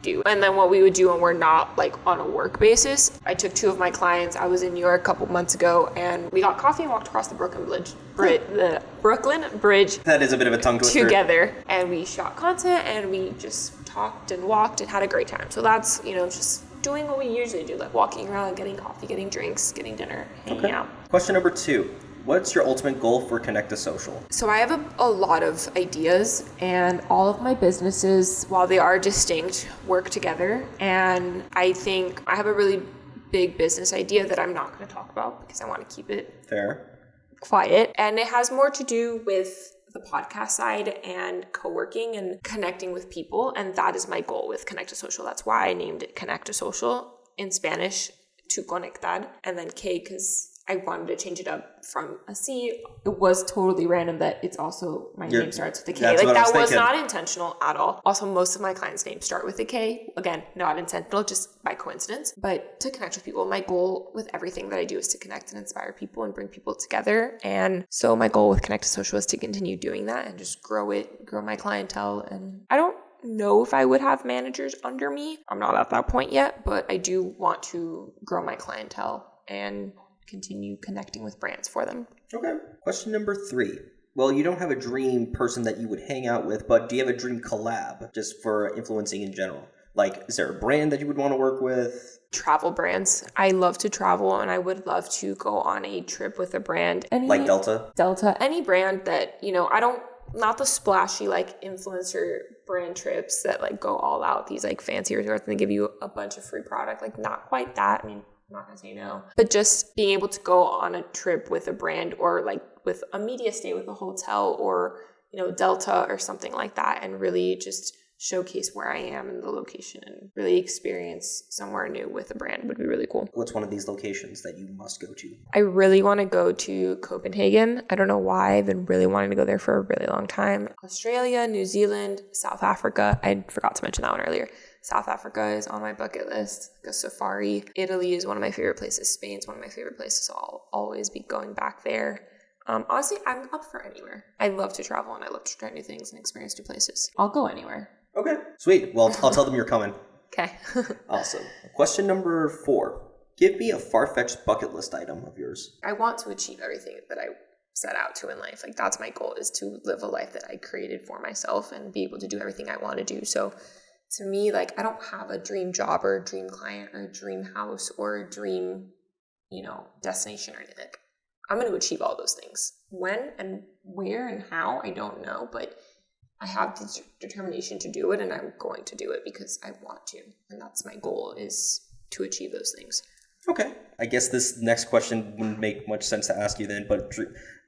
S2: do. And then what we would do when we're not like on a work basis, I took 2 of my clients. I was in New York a couple months ago, and we got coffee and walked across the Brooklyn Bridge.
S1: That is a bit of a tongue twister.
S2: Together, and we shot content, and we just talked and walked and had a great time. So that's just doing what we usually do, like walking around, getting coffee, getting drinks, getting dinner, hanging out.
S1: Question number 2. What's your ultimate goal for Konecta Social?
S2: So I have a lot of ideas, and all of my businesses, while they are distinct, work together. And I think I have a really big business idea that I'm not going to talk about because I want to keep it quiet. And it has more to do with the podcast side and co-working and connecting with people. And that is my goal with Konecta Social. That's why I named it Konecta Social, in Spanish, to conectar, and then K because I wanted to change it up from a C. It was totally random that it's also, my name starts with a K. Like that was not intentional at all. Also, most of my clients' names start with a K. Again, not intentional, just by coincidence. But to connect with people, my goal with everything that I do is to connect and inspire people and bring people together. And so my goal with Konecta Social is to continue doing that and just grow my clientele. And I don't know if I would have managers under me. I'm not at that point yet, but I do want to grow my clientele and continue connecting with brands for them.
S1: Okay. Question number 3. Well, you don't have a dream person that you would hang out with, but do you have a dream collab just for influencing in general? Like, is there a brand that you would want to work with?
S2: Travel brands. I love to travel, and I would love to go on a trip with a brand.
S1: Like Delta?
S2: Delta. Any brand that, not the splashy, like, influencer brand trips that, like, go all out, these, like, fancy resorts, and they give you a bunch of free product. Like, not quite that. I mean, I'm not going to say no. But just being able to go on a trip with a brand, or, like, with a media stay with a hotel, or, Delta or something like that, and really just showcase where I am in the location and really experience somewhere new with a brand would be really cool.
S1: What's one of these locations that you must go to?
S2: I really want to go to Copenhagen. I don't know why. I've been really wanting to go there for a really long time. Australia, New Zealand, South Africa. I forgot to mention that one earlier. South Africa is on my bucket list, like a safari. Italy is one of my favorite places. Spain's one of my favorite places, so I'll always be going back there. Honestly, I'm up for anywhere. I love to travel, and I love to try new things and experience new places. I'll go anywhere.
S1: Okay, sweet. Well, I'll tell them you're coming.
S2: Okay.
S1: Awesome. Question number 4. Give me a far-fetched bucket list item of yours.
S2: I want to achieve everything that I set out to in life. Like, that's my goal, is to live a life that I created for myself and be able to do everything I want to do. So to me, like, I don't have a dream job or a dream client or a dream house or a dream, destination or anything. Like, I'm going to achieve all those things. When and where and how, I don't know, but I have the determination to do it, and I'm going to do it because I want to. And that's my goal, is to achieve those things.
S1: Okay. I guess this next question wouldn't make much sense to ask you then, but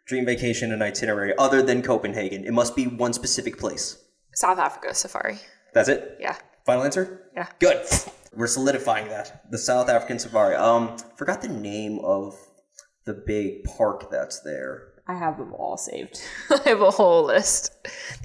S1: dream vacation and itinerary other than Copenhagen. It must be one specific place.
S2: South Africa safari.
S1: That's it?
S2: Yeah.
S1: Final answer?
S2: Yeah.
S1: Good. We're solidifying that. The South African safari. Forgot the name of the big park that's there.
S2: I have them all saved. I have a whole list.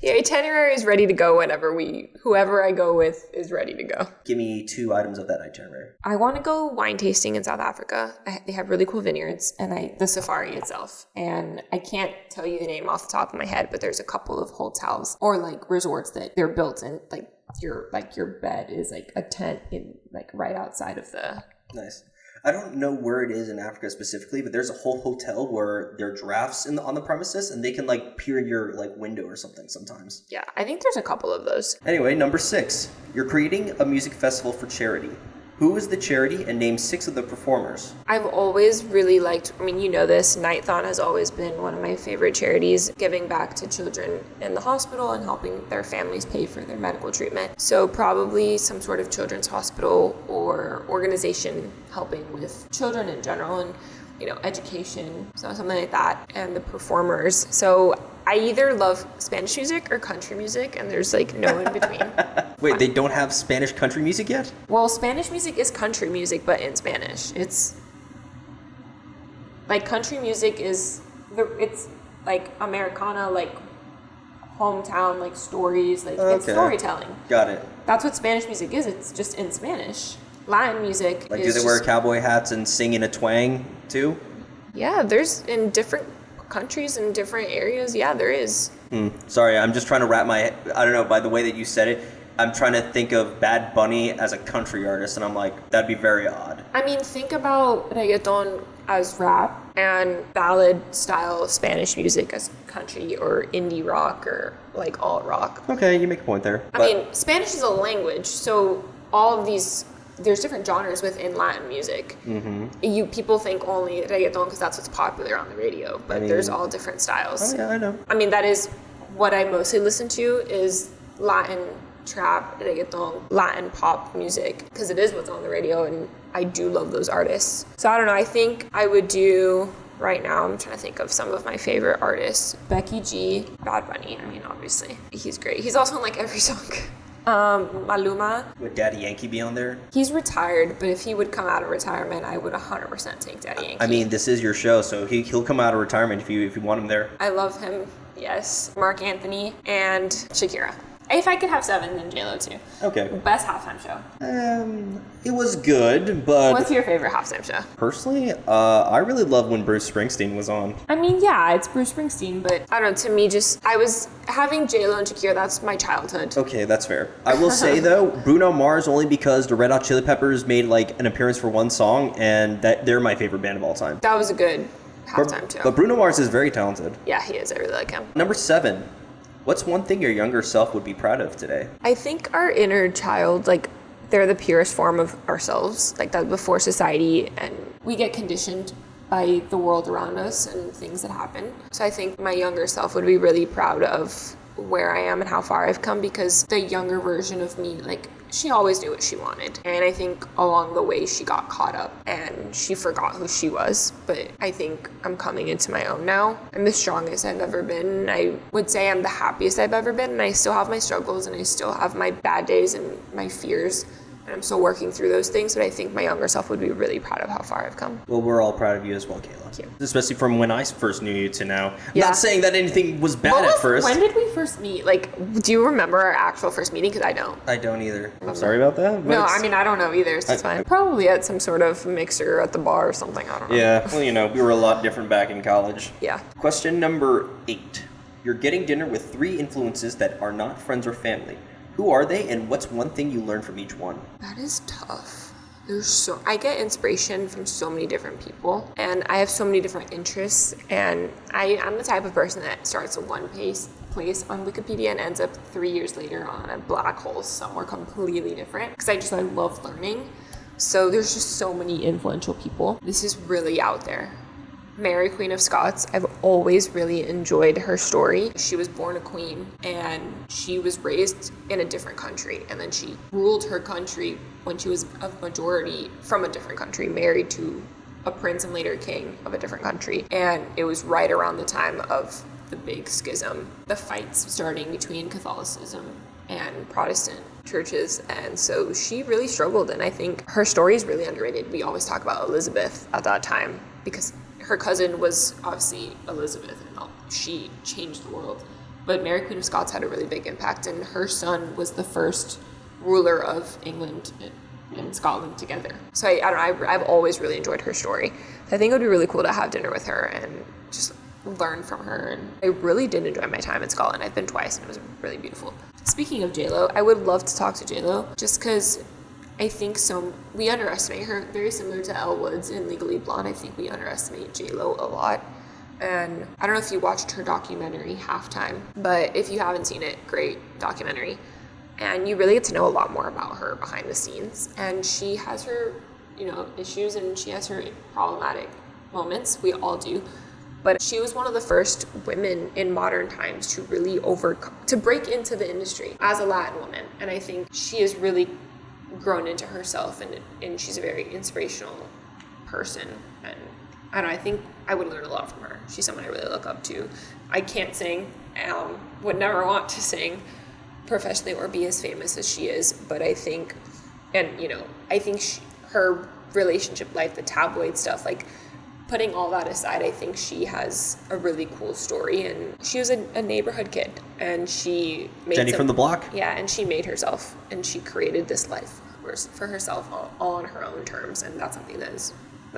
S2: The itinerary is ready to go whenever whoever I go with is ready to go.
S1: Give me 2 items of that itinerary.
S2: I want to go wine tasting in South Africa. They have really cool vineyards, and the safari itself. And I can't tell you the name off the top of my head, but there's a couple of hotels or like resorts that they're built in. Like your bed is like a tent in like right outside of the.
S1: Nice. I don't know where it is in Africa specifically, but there's a whole hotel where there are giraffes on the premises, and they can like peer in your like window or something sometimes.
S2: Yeah, I think there's a couple of those.
S1: Anyway, number 6. You're creating a music festival for charity. Who is the charity, and name 6 of the performers?
S2: I've always really liked, this, Nighthon has always been one of my favorite charities, giving back to children in the hospital and helping their families pay for their medical treatment. So probably some sort of children's hospital or organization helping with children in general and, education, so something like that, and the performers. So I either love Spanish music or country music, and there's like no in between.
S1: Wait, they don't have Spanish country music yet?
S2: Well, Spanish music is country music, but in Spanish. It's like country music it's like Americana, like hometown, like stories, like It's storytelling.
S1: Got it.
S2: That's what Spanish music is. It's just in Spanish. Latin music
S1: like, do they wear cowboy hats and sing in a twang too?
S2: Yeah, there's in different countries and different areas. Yeah, there is.
S1: Sorry, I'm just trying to wrap I don't know, by the way that you said it, I'm trying to think of Bad Bunny as a country artist, and I'm like, that'd be very odd.
S2: Think about reggaeton as rap and ballad style Spanish music as country or indie rock or like alt rock.
S1: Okay, you make a point there.
S2: Spanish is a language, so all of these, there's different genres within Latin music. Mm-hmm. People think only reggaeton because that's what's popular on the radio, but there's all different styles.
S1: Oh yeah, I know.
S2: That is what I mostly listen to is Latin trap, reggaeton, Latin pop music, because it is what's on the radio, and I do love those artists. So I don't know, I think I would do, right now I'm trying to think of some of my favorite artists. Becky G, Bad Bunny, obviously. He's great. He's also in like every song. Maluma.
S1: Would Daddy Yankee be on there?
S2: He's retired, but if he would come out of retirement, I would 100% take Daddy Yankee.
S1: This is your show, so he'll come out of retirement if you want him there.
S2: I love him, yes. Mark Anthony and Shakira. If I could have 7, then J-Lo too.
S1: Okay.
S2: Best halftime show.
S1: It was good, but...
S2: What's your favorite halftime show?
S1: Personally, I really love when Bruce Springsteen was on.
S2: Yeah, it's Bruce Springsteen, but I don't know, to me, I was having J-Lo and Shakira, that's my childhood.
S1: Okay, that's fair. I will say, though, Bruno Mars only because the Red Hot Chili Peppers made, like, an appearance for one song, and they're my favorite band of all time.
S2: That was a good halftime show.
S1: But Bruno Mars is very talented.
S2: Yeah, he is. I really like him.
S1: Number 7. What's one thing your younger self would be proud of today?
S2: I think our inner child, they're the purest form of ourselves, like that before society, and we get conditioned by the world around us and things that happen. So I think my younger self would be really proud of where I am and how far I've come, because the younger version of me, like, she always knew what she wanted. And I think along the way she got caught up and she forgot who she was. But I think I'm coming into my own now. I'm the strongest I've ever been. I would say I'm the happiest I've ever been. And I still have my struggles and I still have my bad days and my fears. And I'm still working through those things, but I think my younger self would be really proud of how far I've come.
S1: Well, we're all proud of you as well, Kayla.
S2: Thank you.
S1: Especially from when I first knew you to now.
S2: Yeah.
S1: Not saying that anything was bad at first.
S2: When did we first meet? Like, do you remember our actual first meeting? Because I don't.
S1: I don't either. I'm sorry about that.
S2: No, I mean, I don't know either, so it's fine. Probably at some sort of mixer at the bar or something, I don't know.
S1: Yeah, well, we were a lot different back in college.
S2: Yeah.
S1: Question number 8. You're getting dinner with 3 influences that are not friends or family. Who are they, and what's one thing you learned from each one?
S2: That is tough. I get inspiration from so many different people, and I have so many different interests, and I'm the type of person that starts at one place on Wikipedia and ends up 3 years later on a black hole somewhere completely different, because I love learning. So there's just so many influential people. This is really out there. Mary, Queen of Scots, I've always really enjoyed her story. She was born a queen and she was raised in a different country, and then she ruled her country when she was of majority from a different country, married to a prince and later king of a different country. And it was right around the time of the big schism, the fights starting between Catholicism and Protestant churches, and so she really struggled, and I think her story is really underrated. We always talk about Elizabeth at that time because her cousin was obviously Elizabeth, and she changed the world. But Mary, Queen of Scots had a really big impact, and her son was the first ruler of England and Scotland together. So I've always really enjoyed her story. So I think it would be really cool to have dinner with her and just learn from her. And I really did enjoy my time in Scotland. I've been twice, and it was really beautiful. Speaking of J-Lo, I would love to talk to J-Lo, just because I think we underestimate her, very similar to Elle Woods in Legally Blonde. I think we underestimate J-Lo a lot. And I don't know if you watched her documentary, Halftime, but if you haven't seen it, great documentary. And you really get to know a lot more about her behind the scenes. And she has her, issues, and she has her problematic moments. We all do. But she was one of the first women in modern times to really to break into the industry as a Latin woman. And I think she has really grown into herself, and she's a very inspirational person. And I think I would learn a lot from her. She's someone I really look up to. I can't sing, would never want to sing professionally or be as famous as she is, but I think, her relationship life, the tabloid stuff, like, putting all that aside, I think she has a really cool story, and she was a neighborhood kid, and she made
S1: Jenny from the block.
S2: Yeah, and she made herself, and she created this life for herself all on her own terms, and that's something that's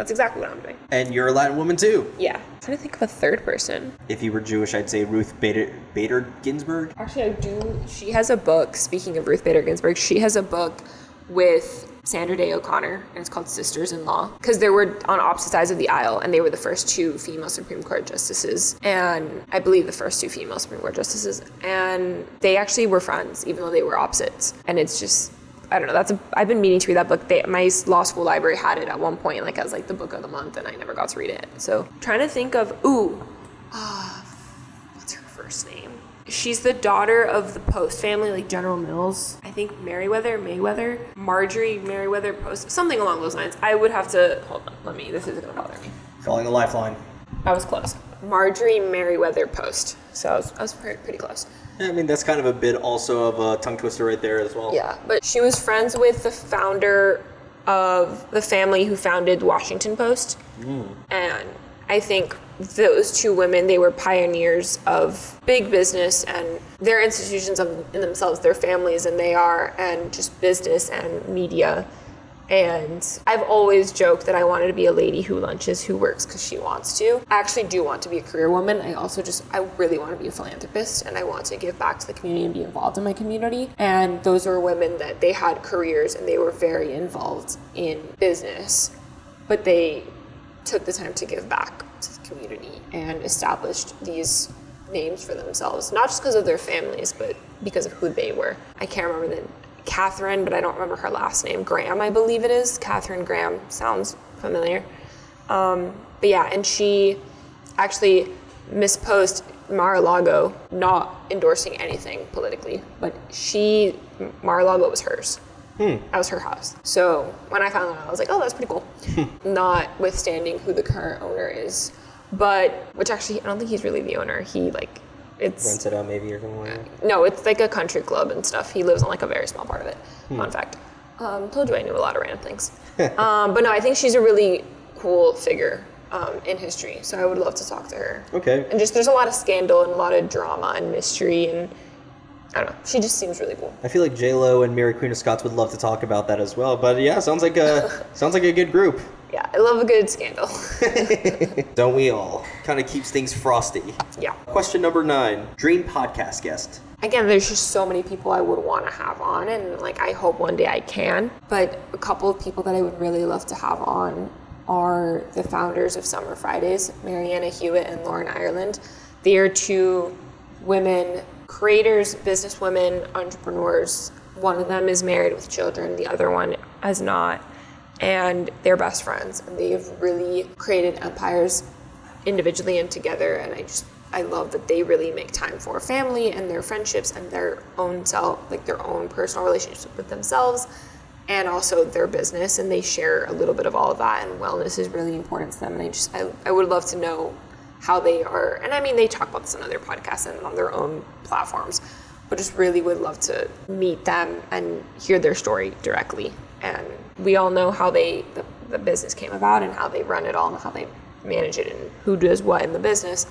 S2: exactly what I'm doing.
S1: And you're a Latin woman too.
S2: Yeah. I'm trying to think of a third person.
S1: If you were Jewish, I'd say Ruth Bader Ginsburg.
S2: Actually, I do. She has a book, speaking of Ruth Bader Ginsburg, she has a book with Sandra Day O'Connor, and it's called Sisters-in-Law, because they were on opposite sides of the aisle, and they were the first 2 female Supreme Court justices, and I believe the first 2 female Supreme Court justices, and they actually were friends, even though they were opposites. And it's just, I don't know, I've been meaning to read that book. My law school library had it at one point, like, as like the book of the month, and I never got to read it. So trying to think of, what's her first name? She's the daughter of the Post family, like General Mills. I think Marjorie Merriweather Post, something along those lines. I would have to, hold on, this isn't gonna bother me.
S1: Calling a lifeline.
S2: I was close. Marjorie Merriweather Post. So I was pretty close.
S1: Yeah, I mean, that's kind of a bit also of a tongue twister right there as well.
S2: Yeah, but she was friends with the founder of the family who founded the Washington Post. And I think those 2 women, they were pioneers of big business, and their institutions in themselves, their families, and just business and media. And I've always joked that I wanted to be a lady who lunches, who works because she wants to. I actually do want to be a career woman. I really want to be a philanthropist, and I want to give back to the community and be involved in my community. And those were women that they had careers and they were very involved in business, but they took the time to give back to the community and established these names for themselves, not just because of their families, but because of who they were. I can't remember Catherine, but I don't remember her last name. Graham, I believe it is. Catherine Graham sounds familiar. But yeah, and she actually misposed Mar-a-Lago, not endorsing anything politically, but Mar-a-Lago was hers. That was her house. So when I found that out, I was like, oh, that's pretty cool. Notwithstanding who the current owner is. But, which actually, I don't think he's really the owner. He, it's...
S1: Rents it out maybe or something like that?
S2: No, it's like a country club and stuff. He lives on, a very small part of it. Fun fact. Told you I knew a lot of random things. But no, I think she's a really cool figure in history. So I would love to talk to her.
S1: Okay.
S2: And just, there's a lot of scandal and a lot of drama and mystery and... I don't know. She just seems really cool.
S1: I feel like J-Lo and Mary Queen of Scots would love to talk about that as well. But yeah, sounds like a good group.
S2: Yeah, I love a good scandal.
S1: Don't we all? Kind of keeps things frosty.
S2: Yeah.
S1: Question number 9. Dream podcast guest.
S2: Again, there's just so many people I would want to have on, and I hope one day I can. But a couple of people that I would really love to have on are the founders of Summer Fridays, Mariana Hewitt and Lauren Ireland. They are 2 women creators, businesswomen, entrepreneurs. One of them is married with children, the other one is not, and they're best friends, and they've really created empires individually and together, and I love that they really make time for family and their friendships and their own self, their own personal relationships with themselves and also their business, and they share a little bit of all of that, and wellness is really important to them, and I would love to know how they are, and I mean, they talk about this on other podcasts and on their own platforms, but just really would love to meet them and hear their story directly. And we all know how the business came about and how they run it all and how they manage it and who does what in the business.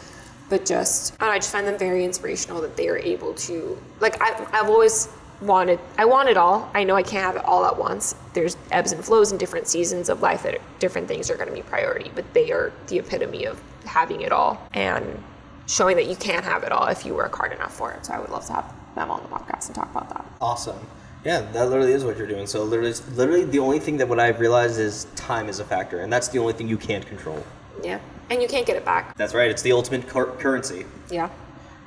S2: But I just find them very inspirational that they are able to, I've always want it all. I know I can't have it all at once. There's ebbs and flows in different seasons of life that different things are going to be priority, but they are the epitome of having it all and showing that you can have it all if you work hard enough for it. So I would love to have them on the podcast and talk about that.
S1: Awesome. Yeah, that literally is what you're doing. So literally the only thing that what I've realized is time is a factor, and that's the only thing you can't control.
S2: Yeah, and you can't get it back.
S1: That's right. It's the ultimate currency.
S2: Yeah.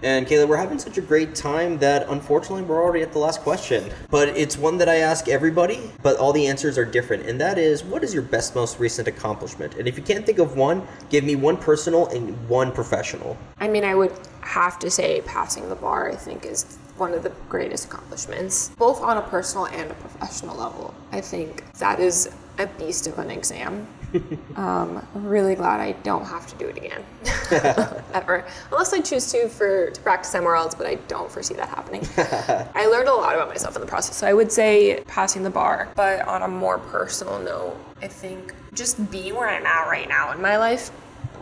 S1: And Kayla, we're having such a great time that unfortunately we're already at the last question. But it's one that I ask everybody, but all the answers are different. And that is, what is your best, most recent accomplishment? And if you can't think of one, give me one personal and one professional.
S2: I mean, I would have to say passing the bar, I think, is one of the greatest accomplishments, both on a personal and a professional level. I think that is a beast of an exam. I'm really glad I don't have to do it again, ever. Unless I choose to practice somewhere else, but I don't foresee that happening. I learned a lot about myself in the process, so I would say passing the bar. But on a more personal note, I think just being where I'm at right now in my life,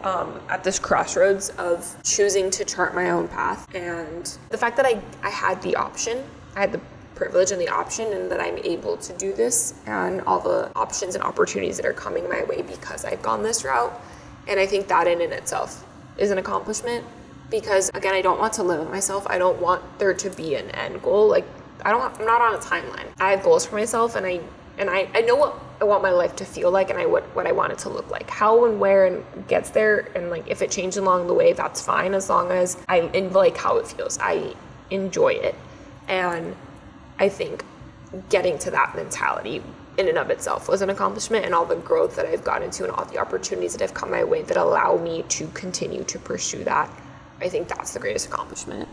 S2: at this crossroads of choosing to chart my own path, and the fact that I had the option, I had the privilege and the option, and that I'm able to do this, and all the options and opportunities that are coming my way because I've gone this route. And I think that in itself is an accomplishment, because again, I don't want to limit myself. I don't want there to be an end goal. I'm not on a timeline. I have goals for myself, and I know what I want my life to feel like, and what I want it to look like. How and where and gets there, and if it changes along the way, that's fine, as long as I like how it feels. I enjoy it. And I think getting to that mentality in and of itself was an accomplishment, and all the growth that I've gotten into and all the opportunities that have come my way that allow me to continue to pursue that. I think that's the greatest accomplishment,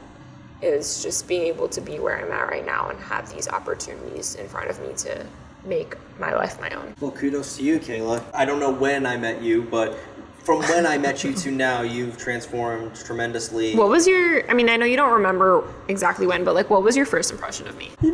S2: is just being able to be where I'm at right now and have these opportunities in front of me to make my life my own.
S1: Well, kudos to you, Kayla. I don't know when I met you, but from when I met you to now, you've transformed tremendously.
S2: What was I know you don't remember exactly when, but what was your first impression of me?
S1: I'm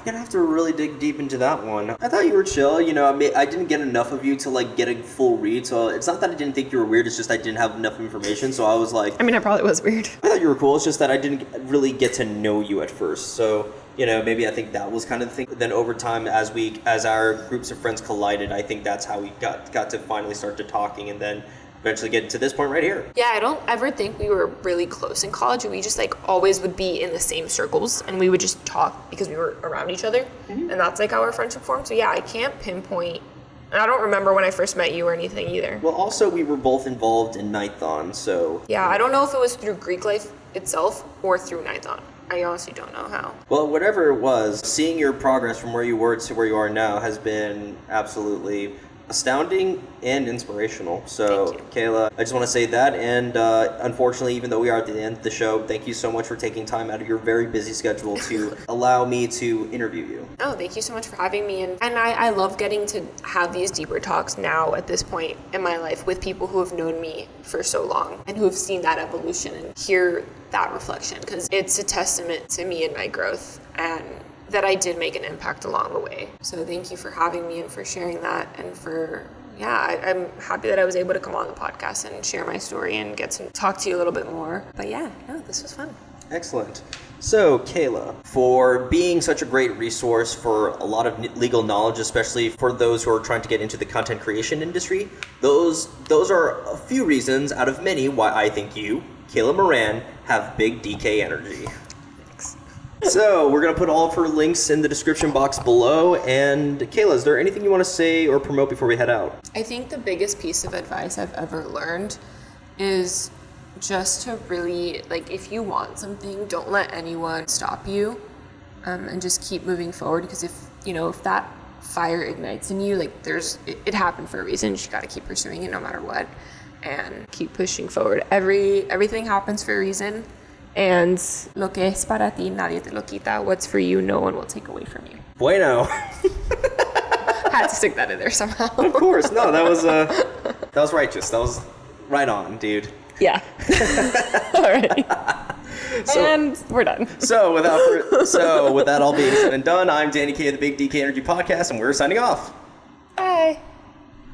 S1: gonna have to really dig deep into that one. I thought you were chill. I didn't get enough of you to get a full read, so it's not that I didn't think you were weird, it's just I didn't have enough information, so I was like...
S2: I probably was weird.
S1: I thought you were cool, it's just that I didn't really get to know you at first, so... maybe I think that was kind of the thing. Then over time, as our groups of friends collided, I think that's how we got to finally start to talking, and then eventually get to this point right here.
S2: Yeah, I don't ever think we were really close in college. We just always would be in the same circles, and we would just talk because we were around each other. Mm-hmm. And that's how our friendship formed. So yeah, I can't pinpoint. And I don't remember when I first met you or anything either.
S1: Well, also we were both involved in Ninthon, so...
S2: Yeah, I don't know if it was through Greek life itself or through Ninthon. I honestly don't know how.
S1: Well, whatever it was, seeing your progress from where you were to where you are now has been absolutely astounding and inspirational. So, Kayla, I just want to say that. And unfortunately, even though we are at the end of the show, thank you so much for taking time out of your very busy schedule to allow me to interview you.
S2: Oh, thank you so much for having me. And I love getting to have these deeper talks now at this point in my life with people who have known me for so long and who have seen that evolution and hear that reflection, because it's a testament to me and my growth and that I did make an impact along the way. So thank you for having me and for sharing that, and for, I'm happy that I was able to come on the podcast and share my story and get to talk to you a little bit more. But this was fun.
S1: Excellent. So, Kayla, for being such a great resource for a lot of legal knowledge, especially for those who are trying to get into the content creation industry, those are a few reasons out of many why I think you, Kayla Moran, have big DK energy. So we're going to put all of her links in the description box below. And Kayla, is there anything you want to say or promote before we head out?
S2: I think the biggest piece of advice I've ever learned is just to really, if you want something, don't let anyone stop you, and just keep moving forward. Because if that fire ignites in you, it happened for a reason. You just got to keep pursuing it no matter what, and keep pushing forward. Everything happens for a reason. And lo que es para ti, nadie te lo quita. What's for you, no one will take away from you.
S1: Bueno.
S2: Had to stick that in there somehow.
S1: Of course. No, that was righteous. That was right on, dude.
S2: Yeah. All right. And we're done.
S1: So with that all being said and done, I'm Danny K of the Big DK Energy Podcast, and we're signing off.
S2: Bye.